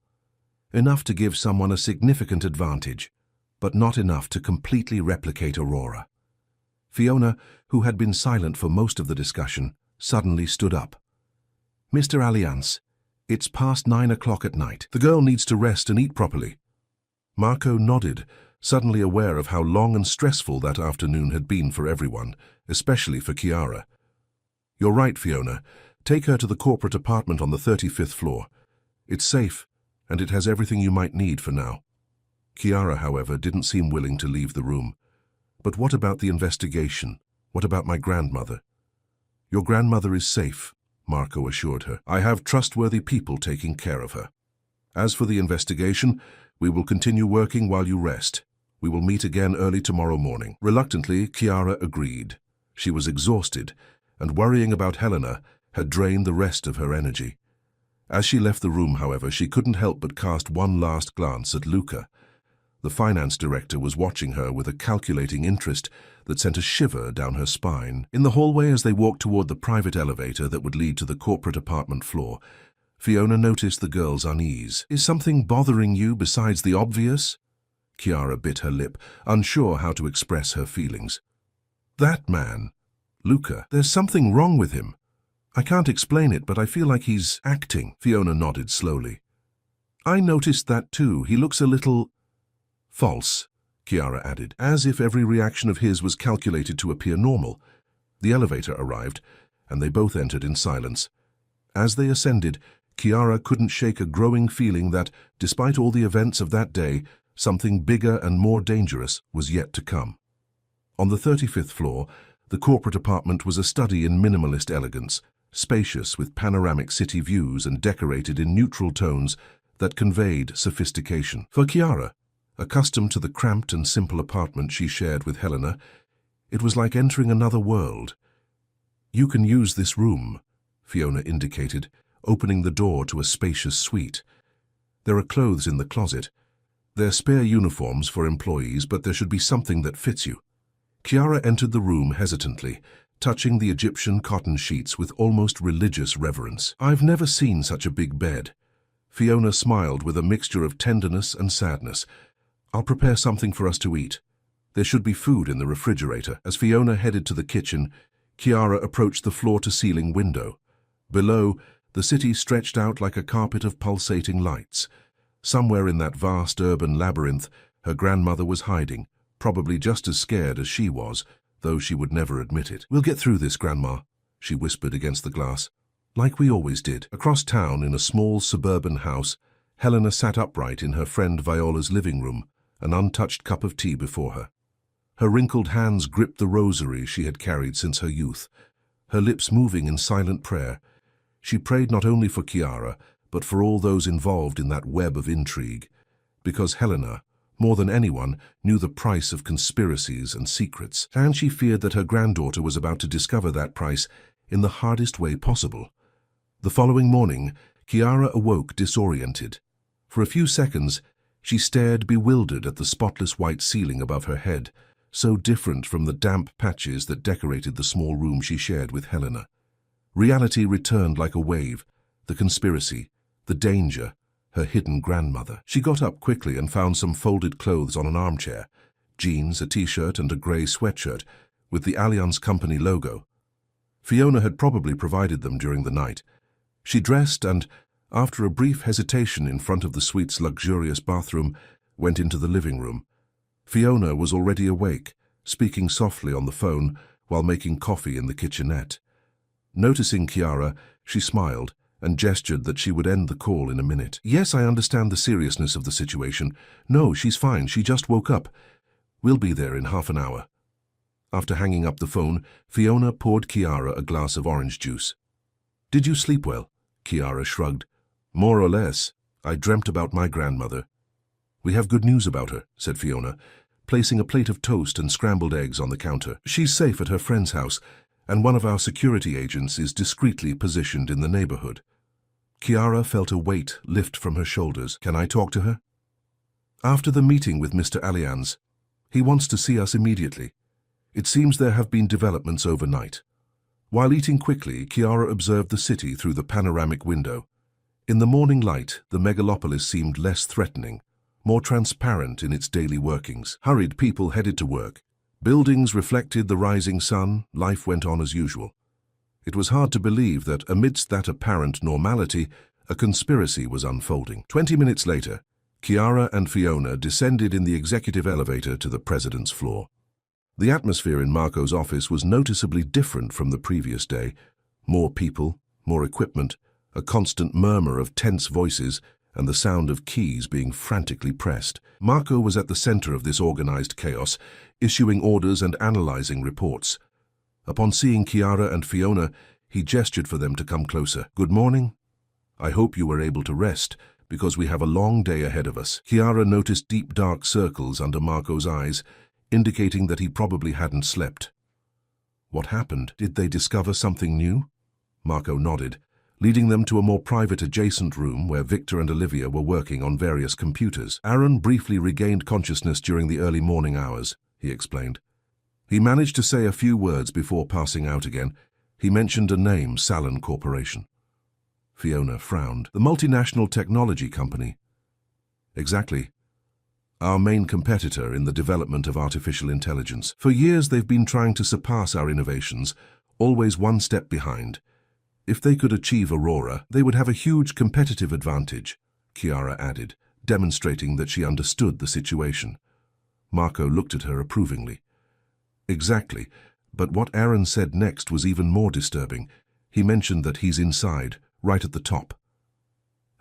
Enough to give someone a significant advantage, but not enough to completely replicate Aurora." Fiona, who had been silent for most of the discussion, suddenly stood up. "Mr. Alliance, it's past 9 o'clock at night. The girl needs to rest and eat properly." Marco nodded, suddenly aware of how long and stressful that afternoon had been for everyone, especially for Chiara. "You're right, Fiona. Take her to the corporate apartment on the 35th floor. It's safe, and it has everything you might need for now." Chiara, however, didn't seem willing to leave the room. "But what about the investigation? What about my grandmother?" "Your grandmother is safe," Marco assured her. "I have trustworthy people taking care of her. As for the investigation, We will continue working while you rest. We will meet again early tomorrow morning." Reluctantly, Chiara agreed. She was exhausted, and worrying about Helena had drained the rest of her energy. As she left the room, however, she couldn't help but cast one last glance at Luca. The finance director was watching her with a calculating interest that sent a shiver down her spine. In the hallway, as they walked toward the private elevator that would lead to the corporate apartment floor, Fiona noticed the girl's unease. "Is something bothering you besides the obvious?" Chiara bit her lip, unsure how to express her feelings. "That man, Luca, there's something wrong with him. I can't explain it, but I feel like he's acting." Fiona nodded slowly. "I noticed that too. He looks a little false," Chiara added, as if every reaction of his was calculated to appear normal. The elevator arrived, and they both entered in silence. As they ascended, Chiara couldn't shake a growing feeling that, despite all the events of that day, something bigger and more dangerous was yet to come. On the 35th floor, the corporate apartment was a study in minimalist elegance, spacious with panoramic city views and decorated in neutral tones that conveyed sophistication. For Chiara, accustomed to the cramped and simple apartment she shared with Helena, it was like entering another world. "You can use this room," Fiona indicated, opening the door to a spacious suite. "There are clothes in the closet. They're spare uniforms for employees, but there should be something that fits you." Chiara entered the room hesitantly, touching the Egyptian cotton sheets with almost religious reverence. "I've never seen such a big bed." Fiona smiled with a mixture of tenderness and sadness. "I'll prepare something for us to eat. There should be food in the refrigerator." As Fiona headed to the kitchen, Chiara approached the floor-to-ceiling window. Below, the city stretched out like a carpet of pulsating lights. Somewhere in that vast urban labyrinth, her grandmother was hiding, probably just as scared as she was, though she would never admit it. "We'll get through this, Grandma," she whispered against the glass. "Like we always did." Across town, in a small suburban house, Helena sat upright in her friend Viola's living room, an untouched cup of tea before her. Her wrinkled hands gripped the rosary she had carried since her youth, her lips moving in silent prayer. She prayed not only for Chiara, but for all those involved in that web of intrigue, because Helena, more than anyone, knew the price of conspiracies and secrets, and she feared that her granddaughter was about to discover that price in the hardest way possible. The following morning, Chiara awoke disoriented. For a few seconds, she stared bewildered at the spotless white ceiling above her head, so different from the damp patches that decorated the small room she shared with Helena. Reality returned like a wave, the conspiracy, the danger, her hidden grandmother. She got up quickly and found some folded clothes on an armchair, jeans, a t-shirt and a grey sweatshirt with the Allianz Company logo. Fiona had probably provided them during the night. She dressed and, after a brief hesitation in front of the suite's luxurious bathroom, went into the living room. Fiona was already awake, speaking softly on the phone while making coffee in the kitchenette. Noticing Chiara, she smiled and gestured that she would end the call in a minute. "Yes, I understand the seriousness of the situation. No, she's fine. She just woke up. We'll be there in half an hour." After hanging up the phone, Fiona poured Chiara a glass of orange juice. "Did you sleep well?" Chiara shrugged. "More or less. I dreamt about my grandmother." "We have good news about her," said Fiona, placing a plate of toast and scrambled eggs on the counter. "She's safe at her friend's house, and one of our security agents is discreetly positioned in the neighborhood." Chiara felt a weight lift from her shoulders. "Can I talk to her?" "After the meeting with Mr. Allianz. He wants to see us immediately. It seems there have been developments overnight." While eating quickly, Chiara observed the city through the panoramic window. In the morning light, the megalopolis seemed less threatening, more transparent in its daily workings. Hurried people headed to work. Buildings reflected the rising sun. Life went on as usual. It was hard to believe that, amidst that apparent normality, a conspiracy was unfolding. 20 minutes later, Chiara and Fiona descended in the executive elevator to the president's floor. The atmosphere in Marco's office was noticeably different from the previous day. More people, more equipment, a constant murmur of tense voices, and the sound of keys being frantically pressed. Marco was at the center of this organized chaos, issuing orders and analyzing reports. Upon seeing Chiara and Fiona, he gestured for them to come closer. "Good morning. I hope you were able to rest, because we have a long day ahead of us. Chiara noticed deep dark circles under Marco's eyes, indicating that he probably hadn't slept. What happened? Did they discover something new? Marco nodded, leading them to a more private adjacent room where Victor and Olivia were working on various computers. Aaron briefly regained consciousness during the early morning hours, he explained. He managed to say a few words before passing out again. He mentioned a name, Salon Corporation. Fiona frowned. The multinational technology company. Exactly. Our main competitor in the development of artificial intelligence. For years they've been trying to surpass our innovations, always one step behind. If they could achieve Aurora, they would have a huge competitive advantage, Chiara added, demonstrating that she understood the situation. Marco looked at her approvingly. Exactly, but what Aaron said next was even more disturbing. He mentioned that he's inside, right at the top.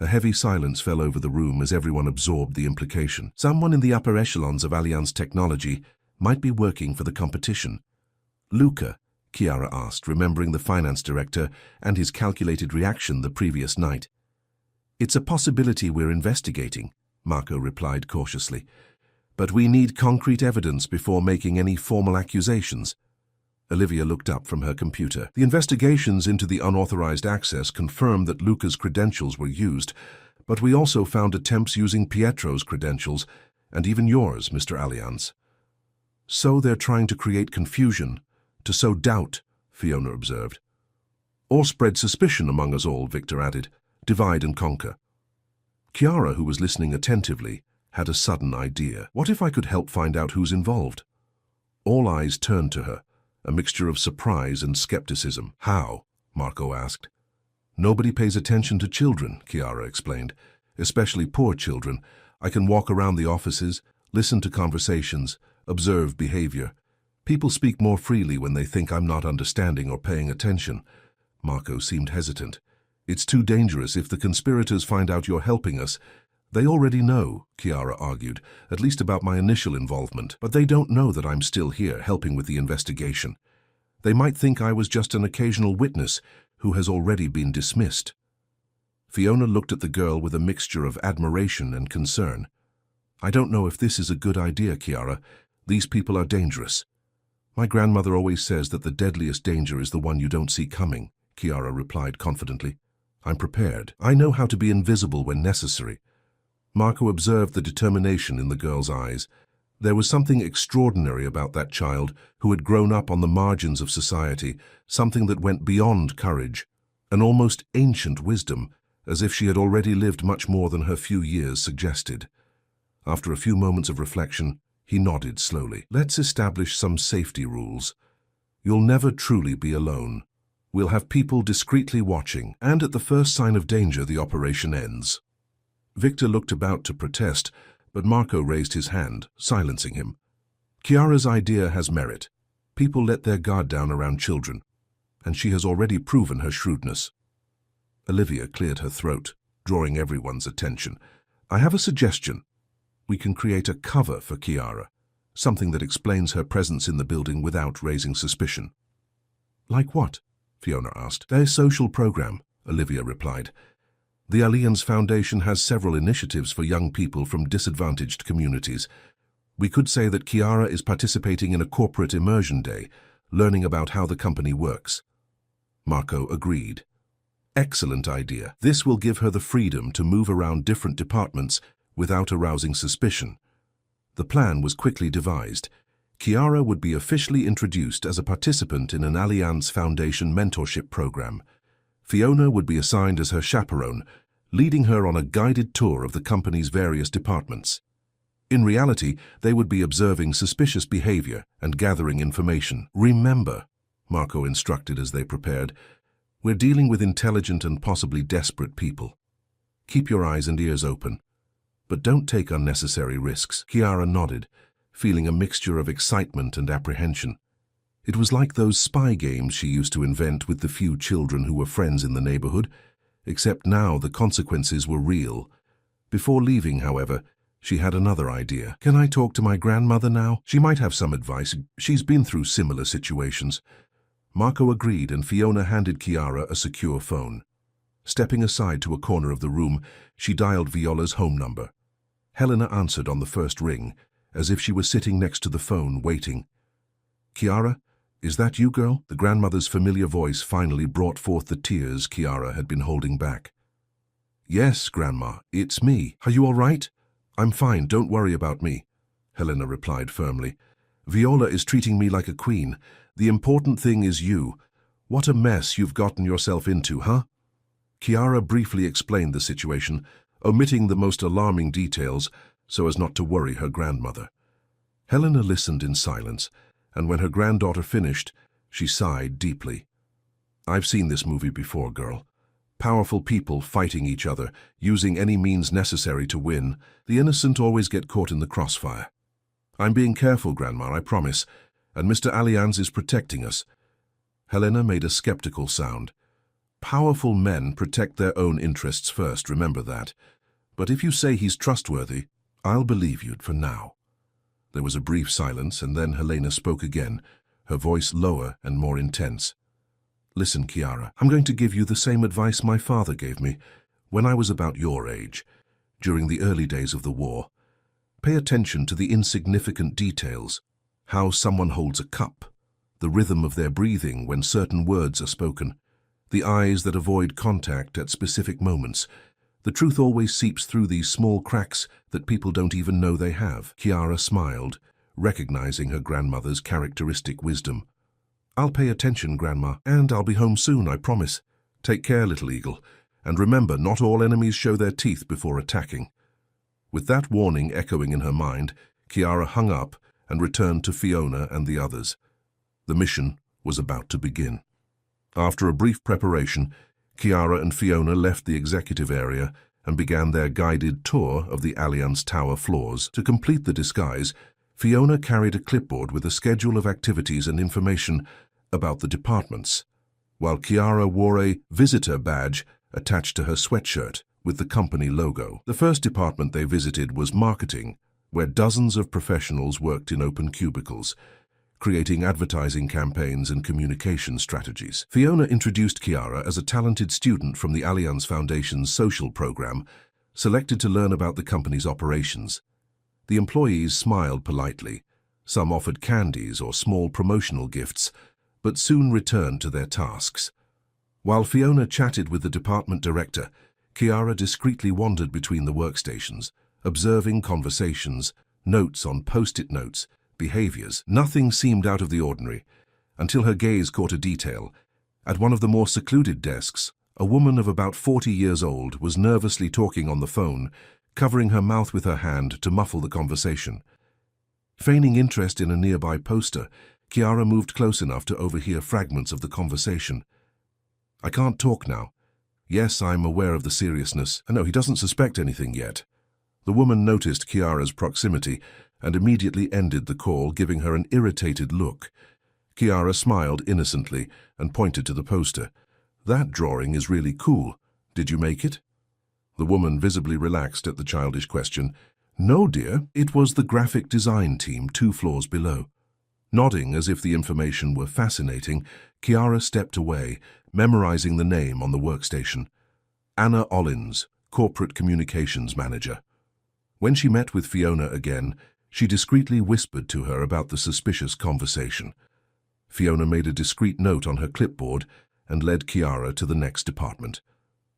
A heavy silence fell over the room as everyone absorbed the implication. Someone in the upper echelons of Allianz Technology might be working for the competition. Luca, Chiara asked, remembering the finance director and his calculated reaction the previous night. It's a possibility we're investigating, Marco replied cautiously. But we need concrete evidence before making any formal accusations. Olivia looked up from her computer. The investigations into the unauthorized access confirmed that Luca's credentials were used, but we also found attempts using Pietro's credentials, and even yours, Mr. Allianz. So they're trying to create confusion, to sow doubt, Fiona observed. Or spread suspicion among us all, Victor added. Divide and conquer. Chiara, who was listening attentively, had a sudden idea. What if I could help find out who's involved? All eyes turned to her, a mixture of surprise and skepticism. How? Marco asked. Nobody pays attention to children, Chiara explained, especially poor children. I can walk around the offices, listen to conversations, observe behavior. People speak more freely when they think I'm not understanding or paying attention. Marco seemed hesitant. It's too dangerous if the conspirators find out you're helping us. They already know, Chiara argued, at least about my initial involvement, but they don't know that I'm still here helping with the investigation. They might think I was just an occasional witness who has already been dismissed. Fiona looked at the girl with a mixture of admiration and concern. I don't know if this is a good idea, Chiara. These people are dangerous. My grandmother always says that the deadliest danger is the one you don't see coming, Chiara replied confidently. I'm prepared. I know how to be invisible when necessary. Marco observed the determination in the girl's eyes. There was something extraordinary about that child who had grown up on the margins of society, something that went beyond courage, an almost ancient wisdom, as if she had already lived much more than her few years suggested. After a few moments of reflection, he nodded slowly. Let's establish some safety rules. You'll never truly be alone. We'll have people discreetly watching, and at the first sign of danger, the operation ends. Victor looked about to protest, but Marco raised his hand, silencing him. Chiara's idea has merit. People let their guard down around children, and she has already proven her shrewdness. Olivia cleared her throat, drawing everyone's attention. I have a suggestion. We can create a cover for Chiara, something that explains her presence in the building without raising suspicion. Like what? Fiona asked. Their social program, Olivia replied. The Allianz Foundation has several initiatives for young people from disadvantaged communities. We could say that Chiara is participating in a corporate immersion day, learning about how the company works. Marco agreed. Excellent idea. This will give her the freedom to move around different departments without arousing suspicion. The plan was quickly devised. Chiara would be officially introduced as a participant in an Allianz Foundation mentorship program. Fiona would be assigned as her chaperone, leading her on a guided tour of the company's various departments. In reality, they would be observing suspicious behavior and gathering information. Remember, Marco instructed as they prepared, we're dealing with intelligent and possibly desperate people. Keep your eyes and ears open, but don't take unnecessary risks. Chiara nodded, feeling a mixture of excitement and apprehension. It was like those spy games she used to invent with the few children who were friends in the neighborhood, except now the consequences were real. Before leaving, however, she had another idea. Can I talk to my grandmother now? She might have some advice. She's been through similar situations. Marco agreed, and Fiona handed Chiara a secure phone. Stepping aside to a corner of the room, she dialed Viola's home number. Helena answered on the first ring, as if she were sitting next to the phone, waiting. "Chiara, is that you, girl?" The grandmother's familiar voice finally brought forth the tears Chiara had been holding back. "Yes, Grandma, it's me. Are you all right?" "I'm fine, don't worry about me," Helena replied firmly. "Viola is treating me like a queen. The important thing is you. What a mess you've gotten yourself into, huh?" Chiara briefly explained the situation, omitting the most alarming details so as not to worry her grandmother. Helena listened in silence, and when her granddaughter finished, she sighed deeply. "I've seen this movie before, girl. Powerful people fighting each other, using any means necessary to win. The innocent always get caught in the crossfire. I'm being careful, Grandma, I promise, and Mr. Allianz is protecting us." Helena made a skeptical sound. "Powerful men protect their own interests first, remember that. But if you say he's trustworthy, I'll believe you for now." There was a brief silence, and then Helena spoke again, her voice lower and more intense. "Listen, Chiara, I'm going to give you the same advice my father gave me when I was about your age, during the early days of the war. Pay attention to the insignificant details, how someone holds a cup, the rhythm of their breathing when certain words are spoken, the eyes that avoid contact at specific moments. The truth always seeps through these small cracks that people don't even know they have." Chiara smiled, recognizing her grandmother's characteristic wisdom. "I'll pay attention, Grandma, and I'll be home soon, I promise. Take care, little eagle, and remember, not all enemies show their teeth before attacking." With that warning echoing in her mind, Chiara hung up and returned to Fiona and the others. The mission was about to begin. After a brief preparation, Chiara and Fiona left the executive area and began their guided tour of the Allianz Tower floors. To complete the disguise, Fiona carried a clipboard with a schedule of activities and information about the departments, while Chiara wore a visitor badge attached to her sweatshirt with the company logo. The first department they visited was marketing, where dozens of professionals worked in open cubicles, creating advertising campaigns and communication strategies. Fiona introduced Chiara as a talented student from the Allianz Foundation's social program, selected to learn about the company's operations. The employees smiled politely. Some offered candies or small promotional gifts, but soon returned to their tasks. While Fiona chatted with the department director, Chiara discreetly wandered between the workstations, observing conversations, notes on post-it notes, behaviors. Nothing seemed out of the ordinary, until her gaze caught a detail. At one of the more secluded desks, a woman of about 40 years old was nervously talking on the phone, covering her mouth with her hand to muffle the conversation. Feigning interest in a nearby poster, Chiara moved close enough to overhear fragments of the conversation. "I can't talk now. Yes, I'm aware of the seriousness. No, he doesn't suspect anything yet." The woman noticed Chiara's proximity and immediately ended the call, giving her an irritated look. Chiara smiled innocently and pointed to the poster. "That drawing is really cool. Did you make it?" The woman visibly relaxed at the childish question. "No, dear, it was the graphic design team 2 floors below." Nodding as if the information were fascinating, Chiara stepped away, memorizing the name on the workstation. Anna Ollins, Corporate Communications Manager. When she met with Fiona again, she discreetly whispered to her about the suspicious conversation. Fiona made a discreet note on her clipboard and led Chiara to the next department.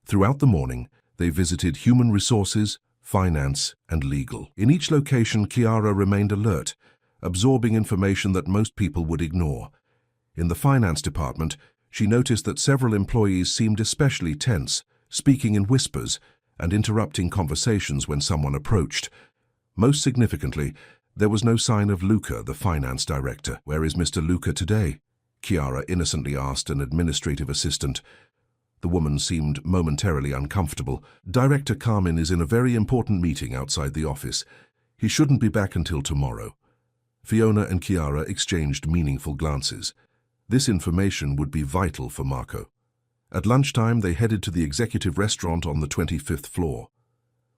Throughout the morning, they visited human resources, finance, and legal. In each location, Chiara remained alert, absorbing information that most people would ignore. In the finance department, she noticed that several employees seemed especially tense, speaking in whispers and interrupting conversations when someone approached. Most significantly, there was no sign of Luca, the finance director. "Where is Mr. Luca today?" Chiara innocently asked an administrative assistant. The woman seemed momentarily uncomfortable. "Director Carmen is in a very important meeting outside the office. He shouldn't be back until tomorrow." Fiona and Chiara exchanged meaningful glances. This information would be vital for Marco. At lunchtime, they headed to the executive restaurant on the 25th floor.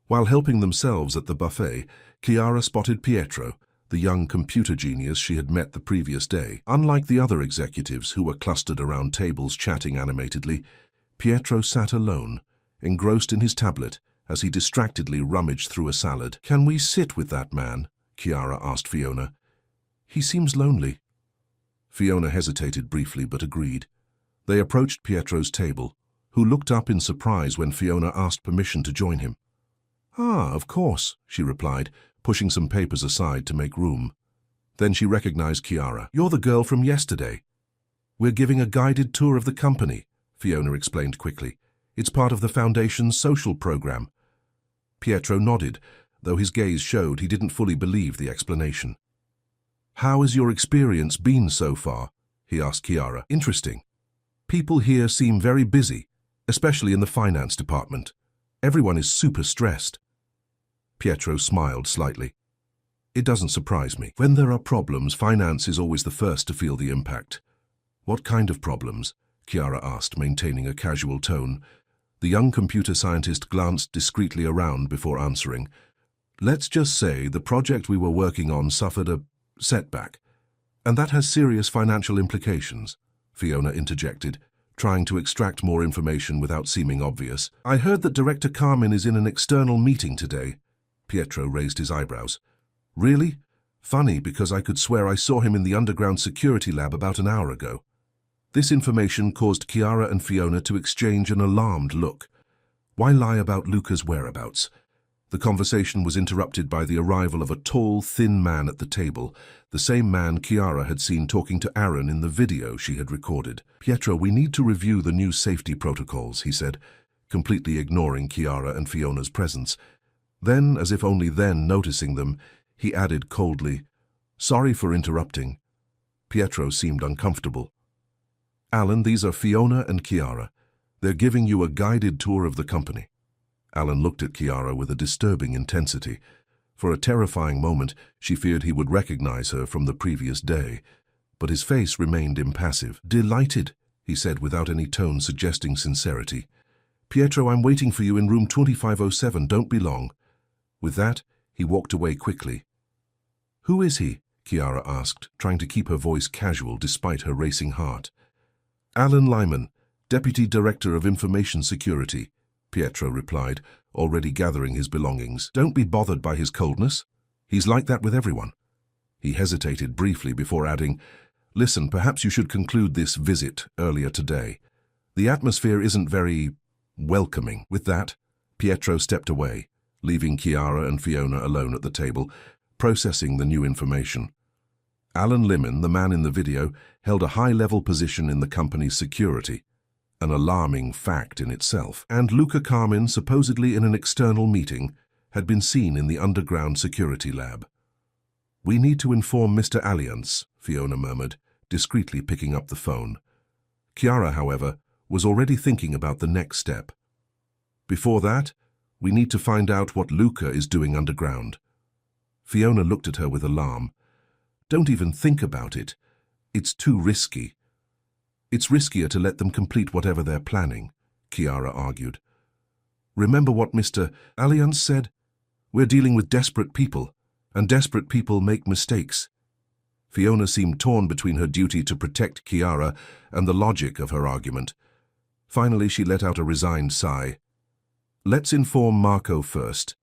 While helping themselves at the buffet, Chiara spotted Pietro, the young computer genius she had met the previous day. Unlike the other executives who were clustered around tables chatting animatedly, Pietro sat alone, engrossed in his tablet, as he distractedly rummaged through a salad. "Can we sit with that man?" Chiara asked Fiona. "He seems lonely." Fiona hesitated briefly but agreed. They approached Pietro's table, who looked up in surprise when Fiona asked permission to join him. "Ah, of course," she replied, pushing some papers aside to make room. Then she recognized Chiara. "You're the girl from yesterday." "We're giving a guided tour of the company," Fiona explained quickly. "It's part of the Foundation's social program." Pietro nodded, though his gaze showed he didn't fully believe the explanation. "How has your experience been so far?" he asked Chiara. "Interesting. People here seem very busy, especially in the finance department. Everyone is super stressed." Pietro smiled slightly. "It doesn't surprise me. When there are problems, finance is always the first to feel the impact." "What kind of problems?" Chiara asked, maintaining a casual tone. The young computer scientist glanced discreetly around before answering. "Let's just say the project we were working on suffered a setback, and that has serious financial implications," Fiona interjected, trying to extract more information without seeming obvious. "I heard that Director Carmen is in an external meeting today." Pietro raised his eyebrows. "Really? Funny, because I could swear I saw him in the underground security lab about an hour ago." This information caused Chiara and Fiona to exchange an alarmed look. Why lie about Luca's whereabouts? The conversation was interrupted by the arrival of a tall, thin man at the table, the same man Chiara had seen talking to Aaron in the video she had recorded. "Pietro, we need to review the new safety protocols," he said, completely ignoring Chiara and Fiona's presence. Then, as if only then noticing them, he added coldly, "Sorry for interrupting." Pietro seemed uncomfortable. "Alan, these are Fiona and Chiara. They're giving you a guided tour of the company." Alan looked at Chiara with a disturbing intensity. For a terrifying moment, she feared he would recognize her from the previous day. But his face remained impassive. "Delighted," he said without any tone suggesting sincerity. "Pietro, I'm waiting for you in room 2507. Don't be long." With that, he walked away quickly. "Who is he?" Chiara asked, trying to keep her voice casual despite her racing heart. "Alan Lyman, Deputy Director of Information Security," Pietro replied, already gathering his belongings. "Don't be bothered by his coldness. He's like that with everyone." He hesitated briefly before adding, "Listen, perhaps you should conclude this visit earlier today. The atmosphere isn't very welcoming." With that, Pietro stepped away, leaving Chiara and Fiona alone at the table, processing the new information. Alan Lyman, the man in the video, held a high-level position in the company's security, an alarming fact in itself. And Luca Carmen, supposedly in an external meeting, had been seen in the underground security lab. "We need to inform Mr. Alliance," Fiona murmured, discreetly picking up the phone. Chiara, however, was already thinking about the next step. "Before that, we need to find out what Luca is doing underground." Fiona looked at her with alarm. "Don't even think about it. It's too risky." "It's riskier to let them complete whatever they're planning," Chiara argued. "Remember what Mr. Alliance said? We're dealing with desperate people, and desperate people make mistakes." Fiona seemed torn between her duty to protect Chiara and the logic of her argument. Finally, she let out a resigned sigh. "Let's inform Marco first.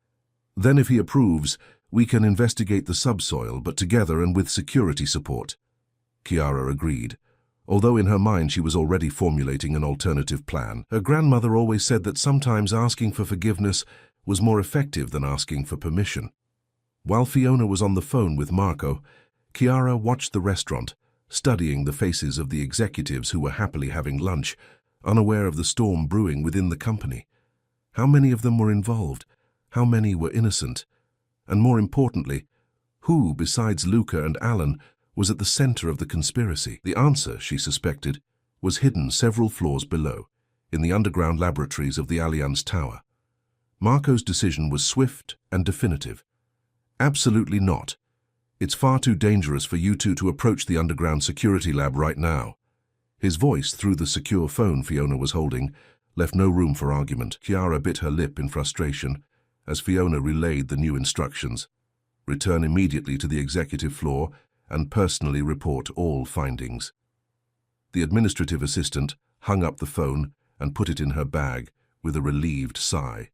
Then if he approves, we can investigate the subsoil, but together and with security support." Chiara agreed, although in her mind she was already formulating an alternative plan. Her grandmother always said that sometimes asking for forgiveness was more effective than asking for permission. While Fiona was on the phone with Marco, Chiara watched the restaurant, studying the faces of the executives who were happily having lunch, unaware of the storm brewing within the company. How many of them were involved? How many were innocent? And more importantly, who, besides Luca and Alan, was at the center of the conspiracy? The answer, she suspected, was hidden several floors below, in the underground laboratories of the Allianz Tower. Marco's decision was swift and definitive. "Absolutely not. It's far too dangerous for you two to approach the underground security lab right now." His voice, through the secure phone Fiona was holding, left no room for argument. Chiara bit her lip in frustration as Fiona relayed the new instructions. "Return immediately to the executive floor and personally report all findings." The administrative assistant hung up the phone and put it in her bag with a relieved sigh.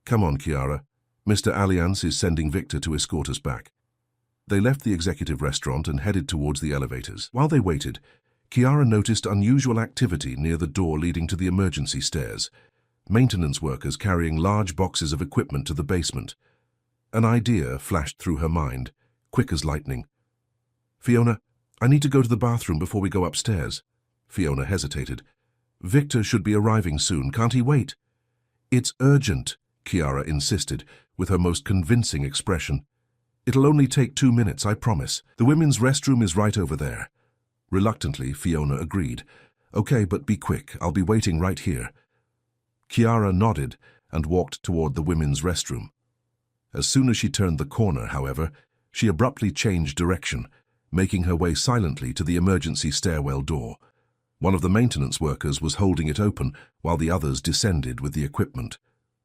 "Come on, Chiara. Mr. Allianz is sending Victor to escort us back." They left the executive restaurant and headed towards the elevators. While they waited, Chiara noticed unusual activity near the door leading to the emergency stairs. Maintenance workers carrying large boxes of equipment to the basement. An idea flashed through her mind, quick as lightning. "Fiona, I need to go to the bathroom before we go upstairs." Fiona hesitated. "Victor should be arriving soon. Can't he wait?" "It's urgent," Chiara insisted, with her most convincing expression. "It'll only take 2 minutes, I promise. The women's restroom is right over there." Reluctantly, Fiona agreed. "Okay, but be quick. I'll be waiting right here." Chiara nodded and walked toward the women's restroom. As soon as she turned the corner, however, she abruptly changed direction, making her way silently to the emergency stairwell door. One of the maintenance workers was holding it open while the others descended with the equipment.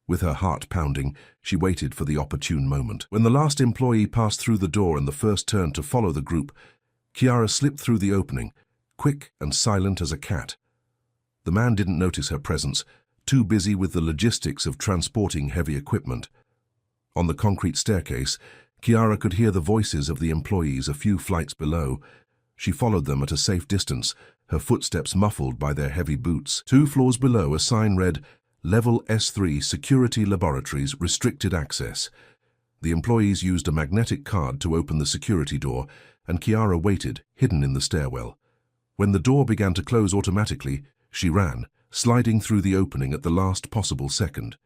With her heart pounding, she waited for the opportune moment. When the last employee passed through the door and the first turned to follow the group, Chiara slipped through the opening, quick and silent as a cat. The man didn't notice her presence, too busy with the logistics of transporting heavy equipment. On the concrete staircase, Chiara could hear the voices of the employees a few flights below. She followed them at a safe distance, her footsteps muffled by their heavy boots. 2 floors below, a sign read, "Level S3 Security Laboratories Restricted Access." The employees used a magnetic card to open the security door, and Chiara waited, hidden in the stairwell. When the door began to close automatically, she ran, sliding through the opening at the last possible second.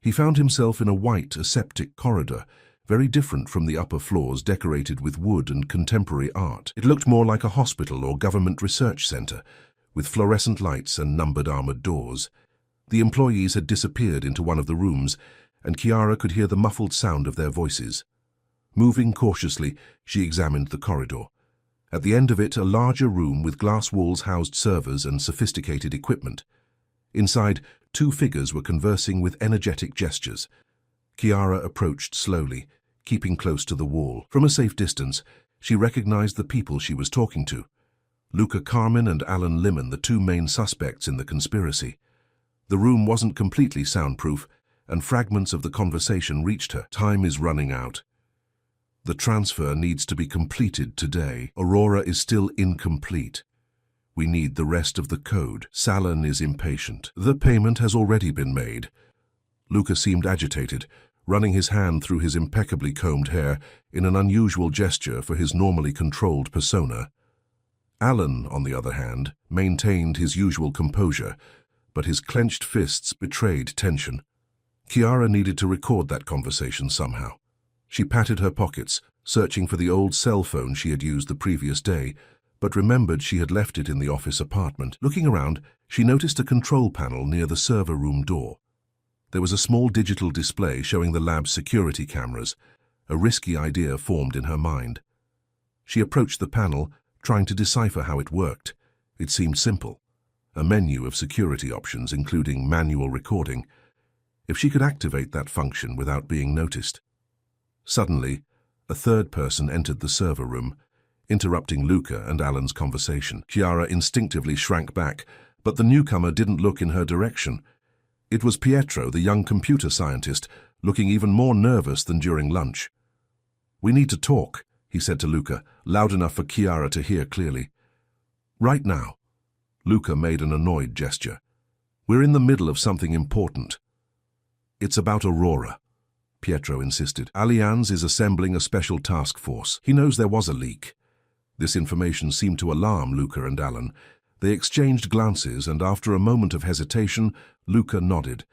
He found himself in a white, aseptic corridor, very different from the upper floors decorated with wood and contemporary art. It looked more like a hospital or government research center, with fluorescent lights and numbered armored doors. The employees had disappeared into one of the rooms, and Chiara could hear the muffled sound of their voices. Moving cautiously, she examined the corridor. At the end of it, a larger room with glass walls housed servers and sophisticated equipment. Inside, 2 figures were conversing with energetic gestures. Chiara approached slowly, keeping close to the wall. From a safe distance, she recognized the people she was talking to. Luca Carmen and Alan Limon, the 2 main suspects in the conspiracy. The room wasn't completely soundproof, and fragments of the conversation reached her. "Time is running out. The transfer needs to be completed today. Aurora is still incomplete. We need the rest of the code. Salon is impatient. The payment has already been made." Luca seemed agitated, running his hand through his impeccably combed hair in an unusual gesture for his normally controlled persona. Alan, on the other hand, maintained his usual composure, but his clenched fists betrayed tension. Chiara needed to record that conversation somehow. She patted her pockets, searching for the old cell phone she had used the previous day, but remembered she had left it in the office apartment. Looking around, she noticed a control panel near the server room door. There was a small digital display showing the lab's security cameras. A risky idea formed in her mind. She approached the panel, trying to decipher how it worked. It seemed simple. A menu of security options, including manual recording. If she could activate that function without being noticed. Suddenly, a third person entered the server room, interrupting Luca and Alan's conversation. Chiara instinctively shrank back, but the newcomer didn't look in her direction. It was Pietro, the young computer scientist, looking even more nervous than during lunch. "We need to talk," he said to Luca, loud enough for Chiara to hear clearly. "Right now." Luca made an annoyed gesture. "We're in the middle of something important." "It's about Aurora," Pietro insisted. "Allianz is assembling a special task force. He knows there was a leak." This information seemed to alarm Luca and Alan. They exchanged glances, and after a moment of hesitation, Luca nodded.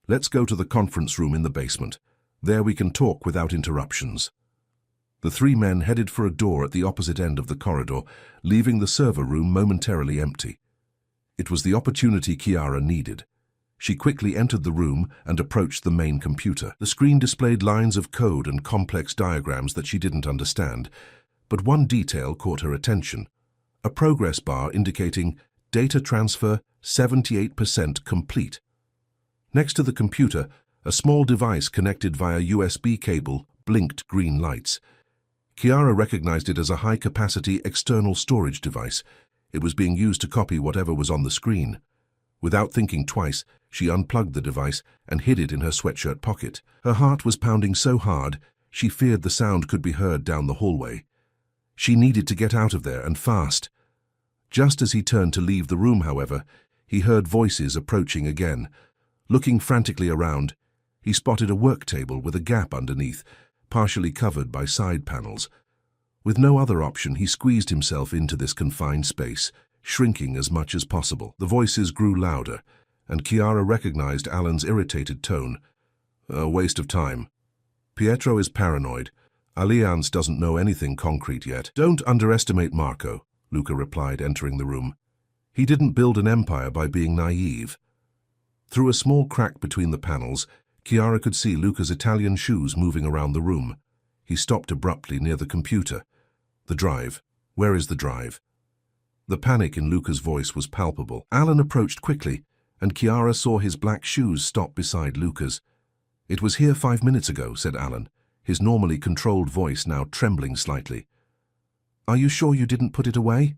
"Let's go to the conference room in the basement. There we can talk without interruptions." The 3 men headed for a door at the opposite end of the corridor, leaving the server room momentarily empty. It was the opportunity Chiara needed. She quickly entered the room and approached the main computer. The screen displayed lines of code and complex diagrams that she didn't understand, but one detail caught her attention. A progress bar indicating data transfer 78% complete. Next to the computer, a small device connected via USB cable blinked green lights. Chiara recognized it as a high-capacity external storage device. It was being used to copy whatever was on the screen. Without thinking twice, she unplugged the device and hid it in her sweatshirt pocket. Her heart was pounding so hard, she feared the sound could be heard down the hallway. She needed to get out of there, and fast. Just as he turned to leave the room, however, he heard voices approaching again. Looking frantically around, he spotted a work table with a gap underneath, partially covered by side panels. With no other option, he squeezed himself into this confined space, shrinking as much as possible. The voices grew louder, and Chiara recognized Alan's irritated tone. A waste of time. Pietro is paranoid. Allianz doesn't know anything concrete yet. Don't underestimate Marco, Luca replied, entering the room. He didn't build an empire by being naive. Through a small crack between the panels, Chiara could see Luca's Italian shoes moving around the room. He stopped abruptly near the computer. The drive. Where is the drive? The panic in Luca's voice was palpable. Alan approached quickly, and Chiara saw his black shoes stop beside Luca's. It was here 5 minutes ago, said Alan, his normally controlled voice now trembling slightly. Are you sure you didn't put it away?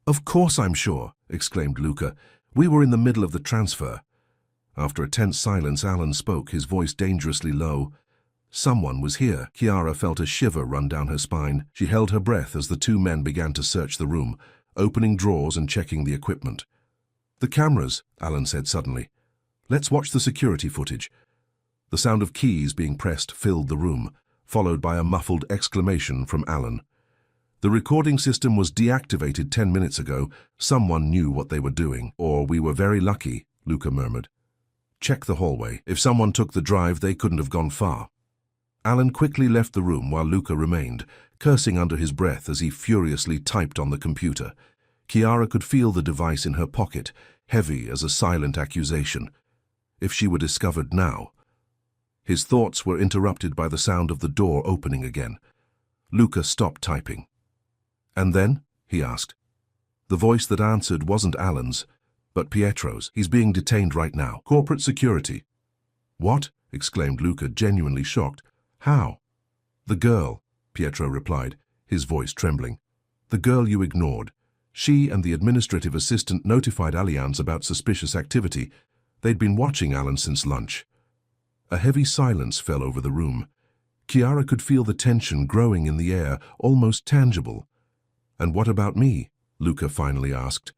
Of course I'm sure, exclaimed Luca. We were in the middle of the transfer. After a tense silence, Alan spoke, his voice dangerously low. Someone was here. Chiara felt a shiver run down her spine. She held her breath as the two men began to search the room, opening drawers and checking the equipment. The cameras, Alan said suddenly. Let's watch the security footage. The sound of keys being pressed filled the room, followed by a muffled exclamation from Alan. The recording system was deactivated 10 minutes ago. Someone knew what they were doing. Or we were very lucky, Luca murmured. Check the hallway. If someone took the drive, they couldn't have gone far. Alan quickly left the room while Luca remained, cursing under his breath as he furiously typed on the computer. Chiara could feel the device in her pocket, heavy as a silent accusation. If she were discovered now. His thoughts were interrupted by the sound of the door opening again. Luca stopped typing. And then? He asked. The voice that answered wasn't Alan's, but Pietro's. He's being detained right now. Corporate security. What? Exclaimed Luca, genuinely shocked. How? The girl, Pietro replied, his voice trembling. The girl you ignored. She and the administrative assistant notified Allianz about suspicious activity. They'd been watching Alan since lunch. A heavy silence fell over the room. Chiara could feel the tension growing in the air, almost tangible. And what about me? Luca finally asked.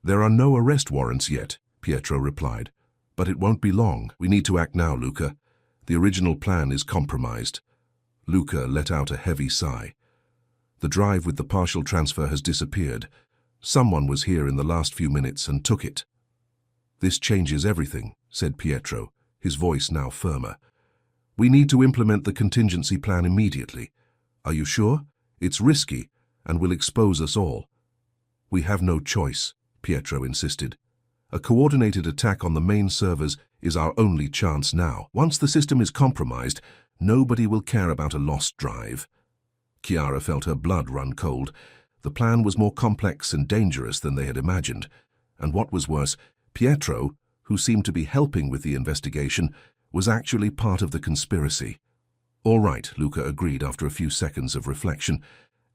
There are no arrest warrants yet, Pietro replied. But it won't be long. We need to act now, Luca. The original plan is compromised. Luca let out a heavy sigh. The drive with the partial transfer has disappeared. Someone was here in the last few minutes and took it. This changes everything, said Pietro, his voice now firmer. We need to implement the contingency plan immediately. Are you sure? It's risky and will expose us all. We have no choice, Pietro insisted. A coordinated attack on the main servers is our only chance now. Once the system is compromised, nobody will care about a lost drive. Chiara felt her blood run cold. The plan was more complex and dangerous than they had imagined. And what was worse, Pietro, who seemed to be helping with the investigation, was actually part of the conspiracy. All right, Luca agreed after a few seconds of reflection.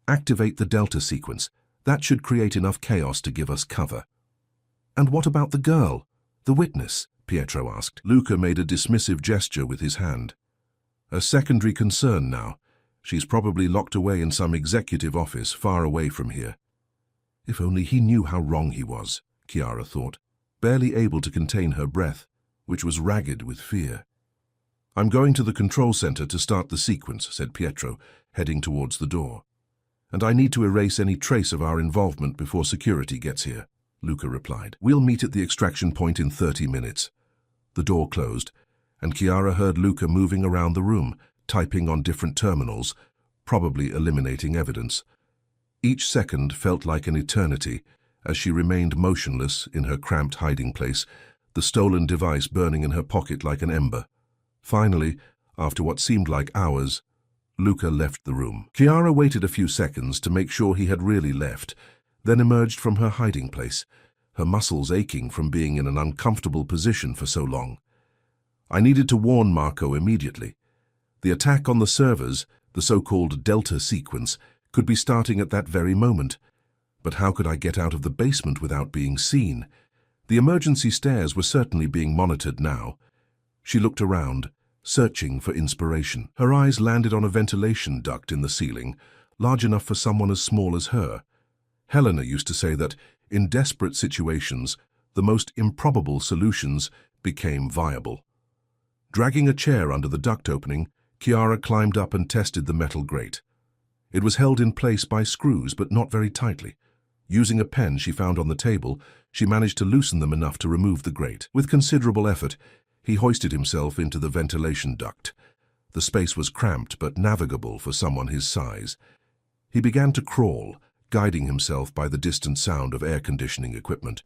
Activate the Delta sequence. That should create enough chaos to give us cover. And what about the girl? The witness? Pietro asked. Luca made a dismissive gesture with his hand. A secondary concern now. She's probably locked away in some executive office far away from here. If only he knew how wrong he was, Chiara thought, barely able to contain her breath, which was ragged with fear. I'm going to the control center to start the sequence, said Pietro, heading towards the door. And I need to erase any trace of our involvement before security gets here, Luca replied. We'll meet at the extraction point in 30 minutes. The door closed, and Chiara heard Luca moving around the room, typing on different terminals, probably eliminating evidence. Each second felt like an eternity as she remained motionless in her cramped hiding place, the stolen device burning in her pocket like an ember. Finally, after what seemed like hours, Luca left the room. Chiara waited a few seconds to make sure he had really left, then emerged from her hiding place, her muscles aching from being in an uncomfortable position for so long. I needed to warn Marco immediately. The attack on the servers, the so-called Delta sequence, could be starting at that very moment. But how could I get out of the basement without being seen? The emergency stairs were certainly being monitored now. She looked around, searching for inspiration. Her eyes landed on a ventilation duct in the ceiling, large enough for someone as small as her. Helena used to say that, in desperate situations, the most improbable solutions became viable. Dragging a chair under the duct opening, Chiara climbed up and tested the metal grate. It was held in place by screws, but not very tightly. Using a pen she found on the table, she managed to loosen them enough to remove the grate. With considerable effort, he hoisted himself into the ventilation duct. The space was cramped but navigable for someone his size. He began to crawl, guiding himself by the distant sound of air conditioning equipment.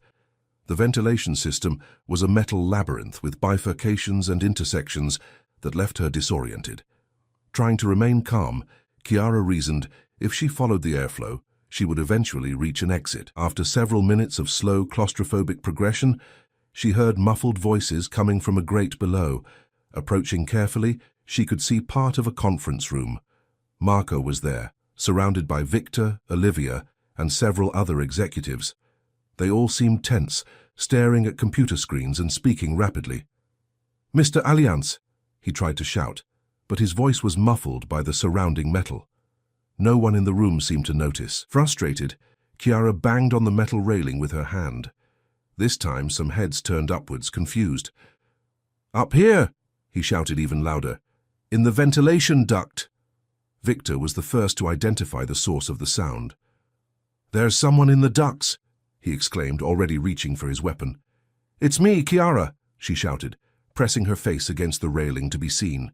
The ventilation system was a metal labyrinth with bifurcations and intersections that left her disoriented. Trying to remain calm, Chiara reasoned if she followed the airflow, she would eventually reach an exit. After several minutes of slow, claustrophobic progression, she heard muffled voices coming from a grate below. Approaching carefully, she could see part of a conference room. Marco was there, surrounded by Victor, Olivia, and several other executives. They all seemed tense, staring at computer screens and speaking rapidly. "Mr. Allianz," he tried to shout, but his voice was muffled by the surrounding metal. No one in the room seemed to notice. Frustrated, Chiara banged on the metal railing with her hand. This time, some heads turned upwards, confused. "Up here!" he shouted even louder. "In the ventilation duct!" Victor was the first to identify the source of the sound. "There's someone in the ducts!" he exclaimed, already reaching for his weapon. "It's me, Chiara!" she shouted, pressing her face against the railing to be seen.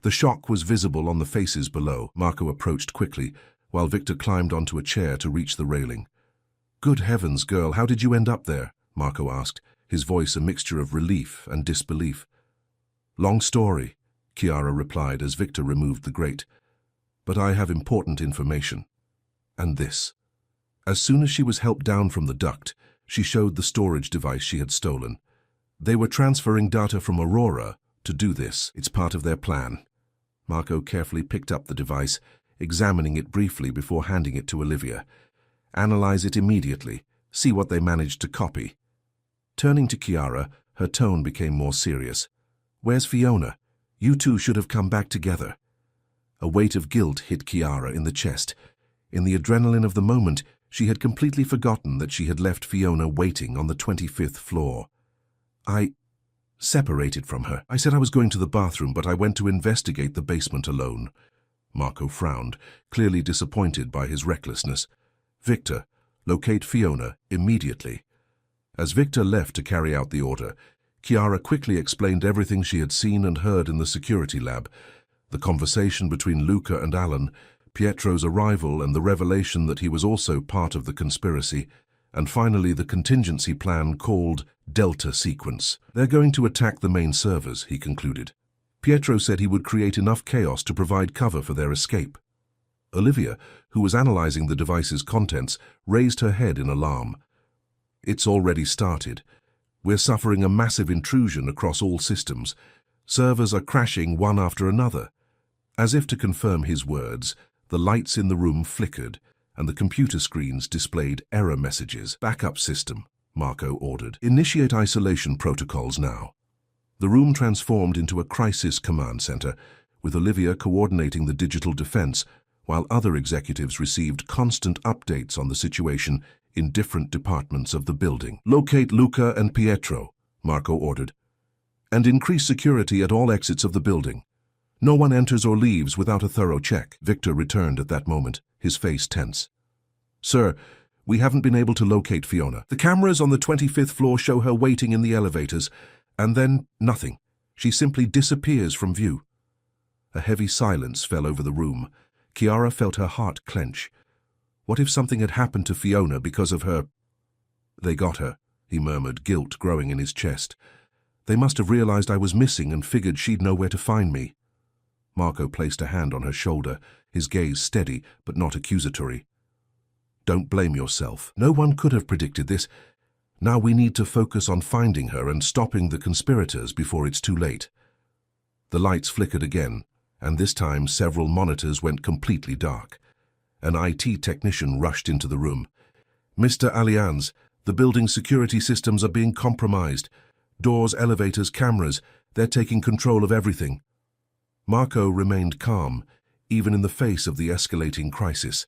The shock was visible on the faces below. Marco approached quickly, while Victor climbed onto a chair to reach the railing. "Good heavens, girl, how did you end up there?" Marco asked, his voice a mixture of relief and disbelief. "Long story," Chiara replied as Victor removed the grate. "But I have important information. And this." As soon as she was helped down from the duct, she showed the storage device she had stolen. They were transferring data from Aurora to do this. It's part of their plan. Marco carefully picked up the device, examining it briefly before handing it to Olivia. "Analyze it immediately. See what they managed to copy." Turning to Chiara, her tone became more serious. "Where's Fiona? You two should have come back together." A weight of guilt hit Chiara in the chest. In the adrenaline of the moment, she had completely forgotten that she had left Fiona waiting on the 25th floor. "I separated from her. I said I was going to the bathroom, but I went to investigate the basement alone." Marco frowned, clearly disappointed by his recklessness. "Victor, locate Fiona immediately." As Victor left to carry out the order, Chiara quickly explained everything she had seen and heard in the security lab, the conversation between Luca and Alan, Pietro's arrival and the revelation that he was also part of the conspiracy, and finally the contingency plan called Delta Sequence. "They're going to attack the main servers," he concluded. Pietro said he would create enough chaos to provide cover for their escape. Olivia, who was analyzing the device's contents, raised her head in alarm. "It's already started. We're suffering a massive intrusion across all systems. Servers are crashing one after another." As if to confirm his words, the lights in the room flickered, and the computer screens displayed error messages. "Backup system," Marco ordered. "Initiate isolation protocols now." The room transformed into a crisis command center, with Olivia coordinating the digital defense, while other executives received constant updates on the situation in different departments of the building. "Locate Luca and Pietro," Marco ordered, "and increase security at all exits of the building. No one enters or leaves without a thorough check." Victor returned at that moment, his face tense. "Sir, we haven't been able to locate Fiona. The cameras on the 25th floor show her waiting in the elevators, and then nothing. She simply disappears from view." A heavy silence fell over the room. Chiara felt her heart clench. What if something had happened to Fiona because of her? "They got her," he murmured, guilt growing in his chest. "They must have realized I was missing and figured she'd know where to find me." Marco placed a hand on her shoulder, his gaze steady but not accusatory. "Don't blame yourself. No one could have predicted this. Now we need to focus on finding her and stopping the conspirators before it's too late." The lights flickered again, and this time several monitors went completely dark. An IT technician rushed into the room. "Mr. Allianz, The building's security systems are being compromised. Doors, elevators, cameras, they're taking control of everything. Marco remained calm, even in the face of the escalating crisis.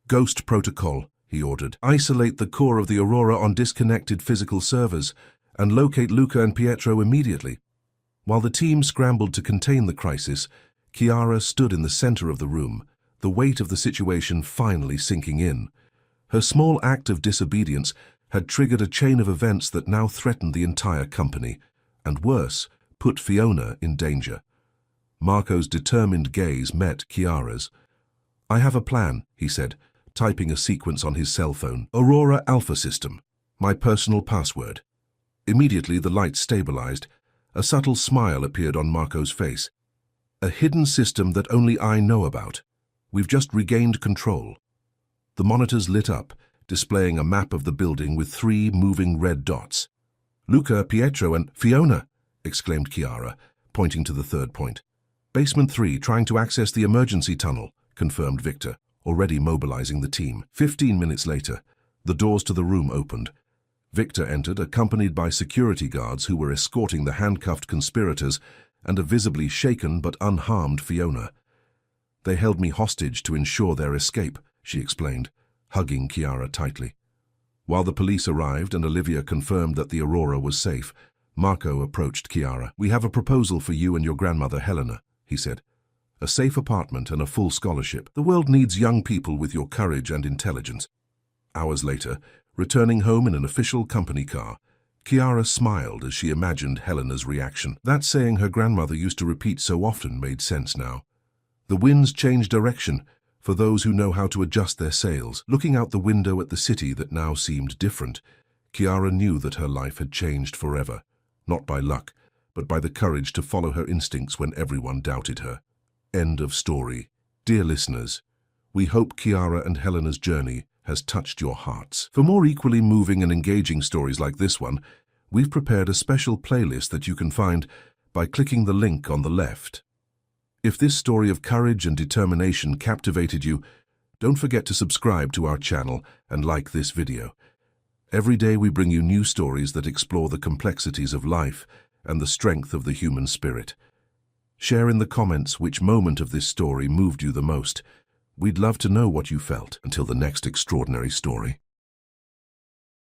Ghost protocol, he ordered. Isolate the core of the Aurora on disconnected physical servers and locate Luca and Pietro immediately. While the team scrambled to contain the crisis, Chiara stood in the center of the room, the weight of the situation finally sinking in. Her small act of disobedience had triggered a chain of events that now threatened the entire company, and worse, put Fiona in danger. Marco's determined gaze met Chiara's. "I have a plan," he said, typing a sequence on his cell phone. "Aurora Alpha System. My personal password." Immediately the lights stabilized. A subtle smile appeared on Marco's face. "A hidden system that only I know about. We've just regained control." The monitors lit up, displaying a map of the building with 3 moving red dots. "Luca, Pietro, and Fiona!" exclaimed Chiara, pointing to the third point. "Basement 3, trying to access the emergency tunnel," confirmed Victor, already mobilizing the team. 15 minutes later, the doors to the room opened. Victor entered, accompanied by security guards who were escorting the handcuffed conspirators and a visibly shaken but unharmed Fiona. "They held me hostage to ensure their escape," she explained, hugging Chiara tightly. While the police arrived and Olivia confirmed that the Aurora was safe, Marco approached Chiara. "We have a proposal for you and your grandmother Helena," he said. "A safe apartment and a full scholarship. The world needs young people with your courage and intelligence." Hours later, returning home in an official company car, Chiara smiled as she imagined Helena's reaction. That saying her grandmother used to repeat so often made sense now. The winds change direction for those who know how to adjust their sails. Looking out the window at the city that now seemed different, Chiara knew that her life had changed forever, not by luck, but by the courage to follow her instincts when everyone doubted her. End of story. Dear listeners, we hope Chiara and Helena's journey has touched your hearts. For more equally moving and engaging stories like this one, we've prepared a special playlist that you can find by clicking the link on the left. If this story of courage and determination captivated you, don't forget to subscribe to our channel and like this video. Every day we bring you new stories that explore the complexities of life and the strength of the human spirit. Share in the comments which moment of this story moved you the most. We'd love to know what you felt. Until the next extraordinary story.